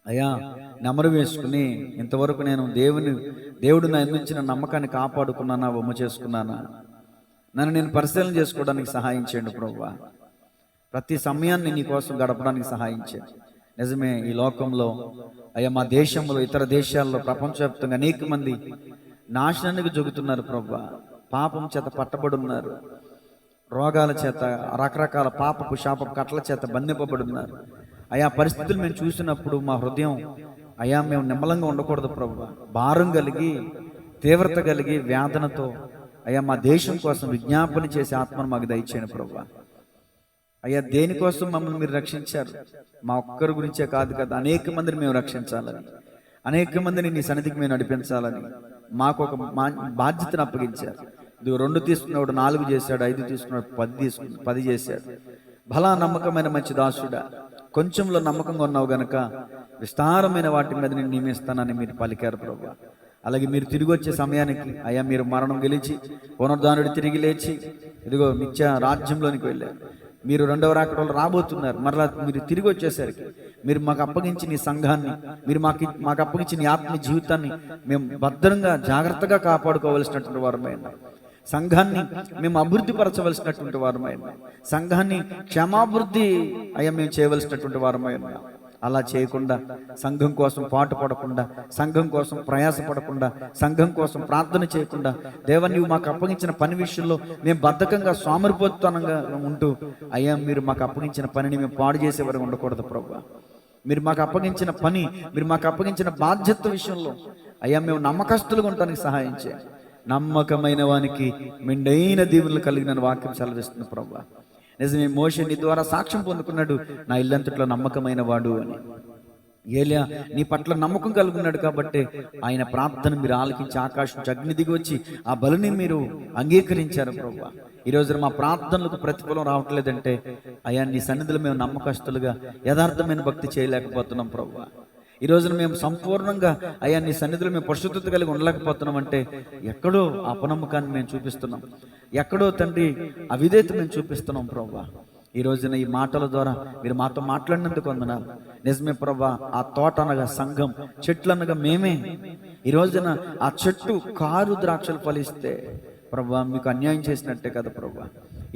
అయ్యా నెమరు వేసుకుని ఇంతవరకు నేను దేవుడు నా అందించిన నమ్మకాన్ని కాపాడుకున్నానా, వమ్ము చేసుకున్నానా, నన్ను నేను పరిశీలన చేసుకోవడానికి సహాయం చేయండి ప్రభువా. ప్రతి సమయాన్ని నీ కోసం గడపడానికి సహాయం చేయండి. నిజమే, ఈ లోకంలో అయ్యా మా దేశంలో, ఇతర దేశాల్లో, ప్రపంచవ్యాప్తంగా అనేక మంది నాశనానికి జరుగుతున్నారు ప్రభువా. పాపం చేత పట్టబడి ఉన్నారు, రోగాల చేత, రకరకాల పాపపు శాపపు కట్ల చేత బంధింపబడి ఉన్నారు. అయా పరిస్థితులు మేము చూసినప్పుడు మా హృదయం అయా మేము నిమ్మలంగా ఉండకూడదు ప్రభువా. భారం కలిగి, తీవ్రత కలిగి, వేదనతో అయ్యా మా దేశం కోసం విజ్ఞాపన చేసే ఆత్మను మాకు దయచేయండి ప్రభువా. అయ్యా దేనికోసం మమ్మల్ని మీరు రక్షించారు? మా ఒక్కరి గురించే కాదు కదా, అనేక మందిని మేము రక్షించాలని, అనేక మందిని నీ సన్నిధికి మేము నడిపించాలని మాకు ఒక బాధ్యతను అప్పగించారు. ఇది 2 తీసుకున్నాడు 4 చేశాడు, 5 తీసుకున్నాడు 10 చేశాడు. భలా నమ్మకమైన మంచి దాసుడా, కొంచెంలో నమ్మకంగా ఉన్నావు గనక విస్తారమైన వాటి మీద నేను నియమిస్తానని మీరు పలికారు ప్రభువా. అలాగే మీరు తిరిగి వచ్చే సమయానికి అయ్యా మీరు మరణం గెలిచి పునరుద్ధానుడు తిరిగి లేచి ఇదిగో నిత్య రాజ్యంలోనికి వెళ్ళారు. మీరు 2వ రాకడలో రాబోతున్నారు. మరలా మీరు తిరిగి వచ్చేసరికి మీరు మాకు అప్పగించిన ఈ సంఘాన్ని, మీరు మాకు అప్పగించిన ఈ ఆత్మ జీవితాన్ని మేము భద్రంగా జాగ్రత్తగా కాపాడుకోవలసినటువంటి వారమైనా, సంఘాన్ని మేము అభివృద్ధి పరచవలసినటువంటి వారమైనా, సంఘాన్ని క్షేమాభివృద్ధి అయ్యా మేము చేయవలసినటువంటి వారమైనా, అలా చేయకుండా సంఘం కోసం పాటు పడకుండా, సంఘం కోసం ప్రయాసపడకుండా, సంఘం కోసం ప్రార్థన చేయకుండా, దేవా నీవు మాకు అప్పగించిన పని విషయంలో మేము బద్ధకంగా సోమరిపోతనంగా ఉంటూ అయ్యా మీరు మాకు అప్పగించిన పనిని మేము పాడు చేసే వరకు ఉండకూడదు ప్రభువా. మీరు మాకు అప్పగించిన పని, మీరు మాకు అప్పగించిన బాధ్యత విషయంలో అయ్యా మేము నమ్మకస్తులుగా ఉండడానికి సహాయం చేయండి. నమ్మకమైన వానికి మెండైన దీవులు కలిగిన వాక్యం సెలవిస్తుంది ప్రభువా. నిజమే, మోషే నీ ద్వారా సాక్ష్యం పొందుకున్నాడు, నా ఇల్లంతట్లో నమ్మకమైన వాడు అని. ఏలియా నీ పట్ల నమ్మకం కలుగున్నాడు కాబట్టి ఆయన ప్రార్థన మీరు ఆలకించి ఆకాశం అగ్ని దిగి వచ్చి ఆ బలిని మీరు అంగీకరించారు ప్రభువా. ఈ రోజున మా ప్రార్థనలకు ప్రతిఫలం రావట్లేదంటే అయ్యా నీ సన్నిధిలో మేము నమ్మకస్తులుగా యథార్థమైన భక్తి చేయలేకపోతున్నాం ప్రభువా. ఈ రోజున మేము సంపూర్ణంగా అయ్యా నీ సన్నిధిలో మేము పరిశుద్ధత కలిగి ఉండలేకపోతున్నాం అంటే ఎక్కడో అపనమ్మకాన్ని మేము చూపిస్తున్నాం, ఎక్కడో తండ్రి అవిధేయత మేము చూపిస్తున్నాం ప్రభువా. ఈ రోజున ఈ మాటల ద్వారా మీరు మాతో మాట్లాడినందుకు వందనాలు. నిజమే ప్రభువా, ఆ తోట అనగా సంఘం, చెట్లు అనగా మేమే. ఈ రోజున ఆ చెట్టు కారు ద్రాక్షలు ఫలిస్తే ప్రభువా మీకు అన్యాయం చేసినట్టే కదా ప్రభువా.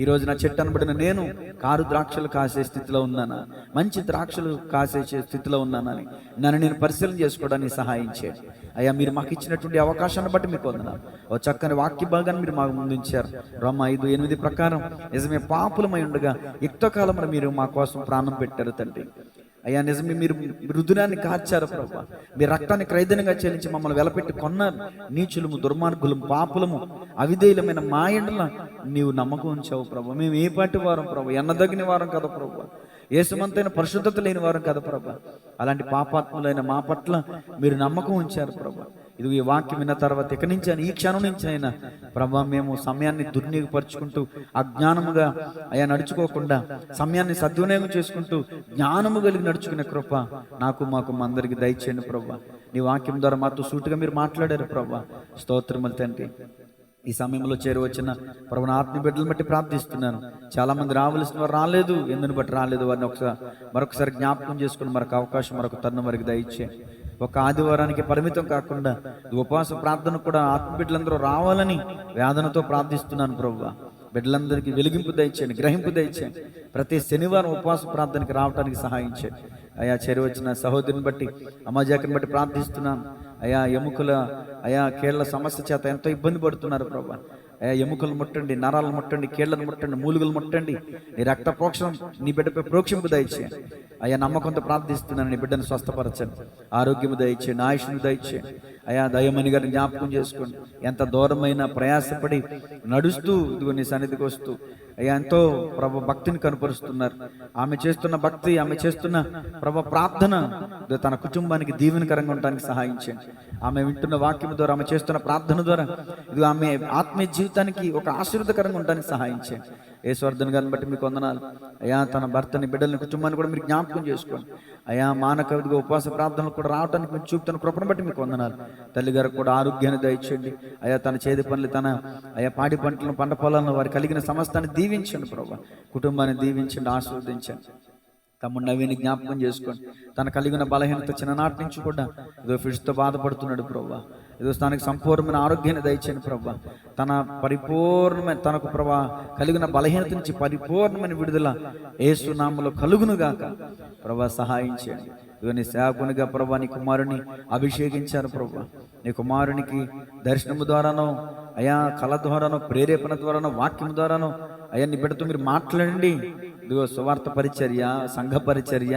ఈ రోజు నా చెట్టు అనబడిన నేను కారు ద్రాక్షలు కాసే స్థితిలో ఉన్నానా, మంచి ద్రాక్షలు కాసే స్థితిలో ఉన్నానని నన్ను నేను పరిశీలన చేసుకోవడానికి సహాయం చేయండి అయ్యా. మీరు మాకు ఇచ్చినటువంటి అవకాశాన్ని బట్టి మీకు వందనాలు. ఓ చక్కని వాక్య భాగాన్ని మీరు మాకు ముందుంచారు. రోమా 5:8 ప్రకారం నిజమే పాపులమై ఉండగా యుక్తకాలంలో మీరు మా కోసం ప్రాణం పెట్టారు తండ్రి. అయ్యా నిజమే, మీరు రుదురాన్ని కార్చారు ప్రభువా. మీ రక్తాన్ని క్రైదనంగా చెల్లించి మమ్మల్ని వెలపెట్టి కొన్నారు. నీచులము, దుర్మార్గులము, పాపులము, అవిధేయులమైన మా ఎండల నీవు నమ్మకం ఉంచావు ప్రభు. మేము ఏ పాటి వారం ప్రభు, ఎన్నదగిన వారం కదా ప్రభు, ఏసుమంతైన పరిశుద్ధత లేని వారం కదా ప్రభు. అలాంటి పాపాత్ములైన మా పట్ల మీరు నమ్మకం ఉంచారు ప్రభు. ఇది ఈ వాక్యం విన్న తర్వాత ఇక నుంచి అయినా, ఈ క్షణం నుంచి అయినా ప్రభు మేము సమయాన్ని దుర్వినియోగపరుచుకుంటూ అజ్ఞానముగా అయ్యా నడుచుకోకుండా సమయాన్ని సద్వినియోగం చేసుకుంటూ జ్ఞానము కలిగి నడుచుకునే కృప నాకు మాకు మా అందరికి దయచేయండి ప్రభు. నీ వాక్యం ద్వారా మాతో సూటిగా మీరు మాట్లాడారు ప్రభు. స్తోత్రములు తండ్రి. ఈ సమయంలో చేరువచ్చిన ప్రభు నా ఆత్మీయ బిడ్డలను బట్టి ప్రార్థిస్తున్నాను. చాలా మంది రావలసిన వారు రాలేదు, ఎందుని బట్టి రాలేదు వారిని మరొకసారి జ్ఞాపకం చేసుకుని మరొక అవకాశం, మరొక తరుణం వారికి దయచేయండి. ఒక ఆదివారానికి పరిమితం కాకుండా ఉపవాస ప్రార్థన కూడా ఆత్మ బిడ్డలందరూ రావాలని వేదనతో ప్రార్థిస్తున్నాను ప్రభువా. బిడ్డలందరికీ వెలిగింపు దయచేయండి, గ్రహింపు దయచేయండి. ప్రతి శనివారం ఉపవాస ప్రార్థనకి రావడానికి సహాయం చేయండి అయా. చేరువచ్చిన సహోదరుని బట్టి, అమ్మాజాకిని బట్టి ప్రార్థిస్తున్నాను అయా. ఎముకల అయా కీళ్ల సమస్య చేత ఎంతో ఇబ్బంది పడుతున్నారు ప్రభా. అయా ఎముకలు ముట్టండి, నరాలను ముట్టండి, కీళ్లను ముట్టండి, మూలుగులు ముట్టండి. నీ రక్త ప్రోక్షణం నీ బిడ్డపై ప్రోక్షింపు దయచేయండి అయా. నమ్మకంతో ప్రార్థిస్తున్నాను, నీ బిడ్డను స్వస్థపరచండి, ఆరోగ్యము దయచేయండి, ఆయుష్ను దయచేయండి అయా. దయమణి గారిని జ్ఞాపకం చేసుకోండి. ఎంత దూరమైన ప్రయాసపడి నడుస్తూ ఇదిగో నీ సన్నిధికి వస్తూ అయ్యా ఎంతో ప్రభు భక్తిని కనపరుస్తున్నారు. ఆమె చేస్తున్న భక్తి, ఆమె చేస్తున్న ప్రభు ప్రార్థన తన కుటుంబానికి దీవెనకరంగా ఉండడానికి సహాయం చేయండి. ఆమె వింటున్న వాక్యం ద్వారా, ఆమె చేస్తున్న ప్రార్థన ద్వారా ఇది ఆమె ఆత్మీయ జీవితానికి ఒక ఆశీర్వాదకరంగా ఉండడానికి సహాయం చేయండి. యేసువర్ధన్ గారిని బట్టి మీకు వందనాలు అయ్యా. తన భర్తని, బిడ్డలని, కుటుంబాన్ని కూడా మీరు జ్ఞాపకం చేసుకోండి అయ్యా. మానకవిగా ఉపవాస ప్రార్థనలు కూడా రావడానికి మీరు చూపుతున్న కృపను బట్టి మీకు వందనాలు. తల్లి గారికి కూడా ఆరోగ్యాన్ని దయచేయండి అయ్యా. తన చేతి పనులు, తన అయ్యా పాడి పంటలను, పంట పొలాలను, వారు కలిగిన సమస్తాన్ని దీవించండి ప్రభు. కుటుంబాన్ని దీవించండి, ఆశీర్వదించండి. తమ్ముడు నవీని జ్ఞాపకం చేసుకోండి. తన కలిగిన బలహీనత చిన్ననాటి నుంచి కూడా ఏదో ఫిడ్స్తో బాధపడుతున్నాడు ప్రభా. ఏదో తనకి సంపూర్ణమైన ఆరోగ్యాన్ని దయచేయండి ప్రభా. తన పరిపూర్ణమైన తనకు ప్రభా కలిగిన బలహీనత నుంచి పరిపూర్ణమైన విడుదల యేసు నామములో కలుగునుగాక ప్రభా. సహాయం చేయండి. ఇదిగో నీ సేవకునిగా ప్రభా నీ కుమారుని అభిషేకించారు ప్రభా. నీ కుమారునికి దర్శనము ద్వారానో అయా, కళ ద్వారానో, ప్రేరేపణ ద్వారానో, వాక్యం ద్వారానో అయ్యా నీ బిడ్డతో మీరు మాట్లాడండి. ఇదిగో సువార్త పరిచర్య, సంఘ పరిచర్య,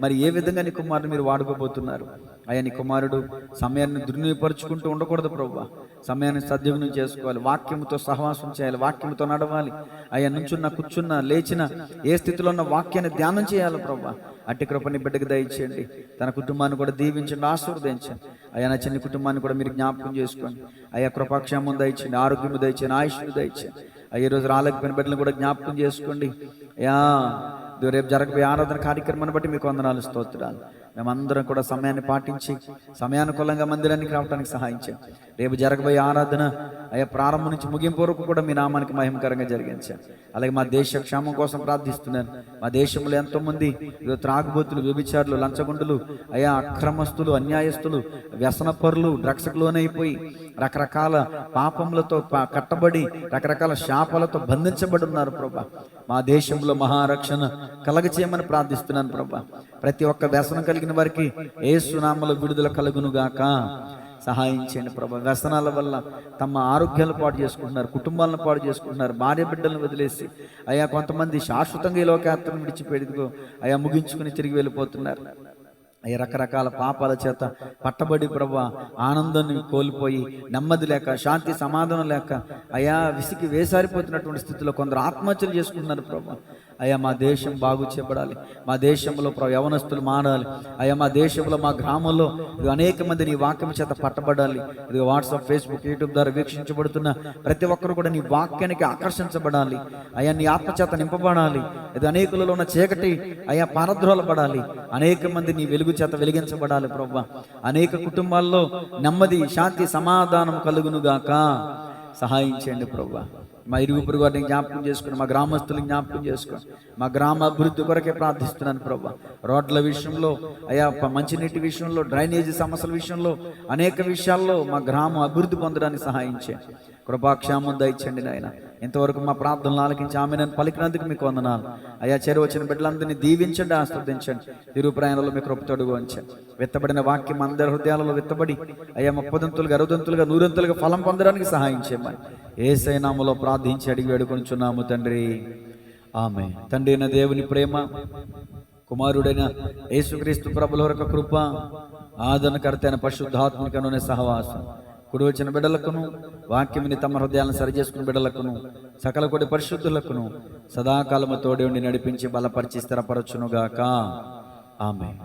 మరి ఏ విధంగా నీ కుమారుడు మీరు వాడుకోబోతున్నారు అయ్యా. నీ కుమారుడు సమయాన్ని దుర్వినియోగపరుచుకుంటూ ఉండకూడదు ప్రభా. సమయాన్ని సద్వినియోగం చేసుకోవాలి, వాక్యంతో సహవాసం చేయాలి, వాక్యంతో నడవాలి అయ్యా. నుంచున్న, కూర్చున్న, లేచిన, ఏ స్థితిలో ఉన్న వాక్యాన్ని ధ్యానం చేయాలి ప్రభా. అట్టి కృపని బిడ్డకు దయచేయండి. తన కుటుంబాన్ని కూడా దీవించండి, ఆశీర్వదించండి అయ్యా. నా చిన్న కుటుంబాన్ని కూడా మీరు జ్ఞాపకం చేసుకోండి అయ్యా. కృపాక్షేమం దయచేయండి, ఆరోగ్యం దయచేయండి, ఆయుష్ను దయచేయండి అయ్యే. రోజు రాలేకపోయిన బిడ్డలను కూడా జ్ఞాపకం చేసుకోండి అయ్యా. రేపు జరగబోయే ఆరాధన కార్యక్రమాన్ని బట్టి మీకు వందనాలు, స్తోత్రాలు. మేమందరం కూడా సమయాన్ని పాటించి సమయానుకూలంగా మందిరానికి రావడానికి సహాయం చేయండి. రేపు జరగబోయే ఆరాధన అయ్యా ప్రారంభం నుంచి ముగింపు వరకు కూడా మీ నామానికి మహిమకరంగా జరిగించండి. అలాగే మా దేశ క్షేమం కోసం ప్రార్థిస్తున్నాను. మా దేశంలో ఎంతోమంది త్రాగుబోతులు, వ్యభిచారులు, లంచగొండులు అయ్యా, అక్రమస్తులు, అన్యాయస్తులు, వ్యసనపరులు, డ్రగ్స్కు లోనైపోయి రకరకాల పాపములతో కట్టబడి రకరకాల శాపాలతో బంధించబడి ఉన్నారు ప్రభా. మా దేశంలో మహారక్షణ కలగచేయమని ప్రార్థిస్తున్నాను ప్రభా. ప్రతి ఒక్క వ్యసనం కలిగిన వారికి యేసు నామములో విడుదల కలుగునుగాక. సహాయం చేయండి ప్రభా. వ్యసనాల వల్ల తమ ఆరోగ్యాలను పాడు చేసుకుంటున్నారు, కుటుంబాలను పాడు చేసుకుంటున్నారు, భార్య బిడ్డలను వదిలేసి అయ్యా కొంతమంది శాశ్వతంగా ఈ లోకయాత్రను విడిచిపెడుతూ అయ్యా ముగించుకుని తిరిగి వెళ్ళిపోతున్నారు అయ్యా. రకరకాల పాపాల చేత పట్టబడి ప్రభా ఆనందాన్ని కోల్పోయి, నెమ్మది లేక, శాంతి సమాధానం లేక అయ్యా విసికి వేసారిపోతున్నటువంటి స్థితిలో కొందరు ఆత్మహత్యలు చేసుకుంటున్నారు ప్రభా. అయ్యా మా దేశం బాగు చేయబడాలి, మా దేశంలో యవనస్తులు మారాలి అయ్యా. మా దేశంలో, మా గ్రామంలో అనేక మంది నీ వాక్యం చేత పట్టబడాలి. ఇది వాట్సాప్, ఫేస్బుక్, యూట్యూబ్ ద్వారా వీక్షించబడుతున్న ప్రతి ఒక్కరు కూడా నీ వాక్యానికి ఆకర్షించబడాలి అయ్యా. నీ ఆత్మ చేత నింపబడాలి. ఇది అనేకులలో ఉన్న చీకటి అయ్యా పారద్రోలబడాలి. అనేక మంది నీ వెలుగు చేత వెలిగించబడాలి ప్రభా. అనేక కుటుంబాల్లో నెమ్మది, శాంతి, సమాధానం కలుగునుగాక. సహాయం చేయండి ప్రభా. మా ఇరుగు పొరుగు వారిని జ్ఞాపకం చేసుకుని, మా గ్రామస్తులను జ్ఞాపకం చేసుకుని, మా గ్రామ అభివృద్ధి కొరకే ప్రార్థిస్తున్నాను ప్రభా. రోడ్ల విషయంలో అయ్యా, మంచినీటి విషయంలో, డ్రైనేజీ సమస్యల విషయంలో, అనేక విషయాల్లో మా గ్రామం అభివృద్ధి పొందడానికి సహాయం చేయండి. కృపాక్షేమం దయచండి నాయన. ఇంతవరకు మా ప్రార్థనలు ఆలకించి ఆమె నన్ను పలికినందుకు మీకు వందనాలు అయ్యా. చేరు వచ్చిన బిడ్డలందరినీ దీవించండి, ఆస్వాదించండి. తిరుగు ప్రయాణంలో మీ కృపతోడుగా ఉంచండి. విత్తబడిన వాక్యం అందరి హృదయాలలో విత్తబడి అయ్యా 30ంతులుగా, 60ంతులుగా, 100ంతులుగా ఫలం పొందడానికి సహాయం చేయమని యేసయ్య నామములో ప్రార్థించి అడిగి వేడుకొనుచున్నాము తండ్రి, ఆమేన్. తండ్రి అయిన దేవుని ప్రేమ, కుమారుడైన యేసుక్రీస్తు ప్రభుల యొక్క కృప, ఆదరణకర్త అయిన పరిశుద్ధాత్మకనునే సహవాసం కుడి వచ్చిన బిడ్డలకును, వాక్యముని తమ హృదయాలను సరిచేసుకున్న బిడ్డలకును, సకల కొడి పరిశుద్ధులకును సదాకాలము తోడే ఉండి నడిపించి బలపరిచి స్థిరపరచునుగాక. ఆమేన్.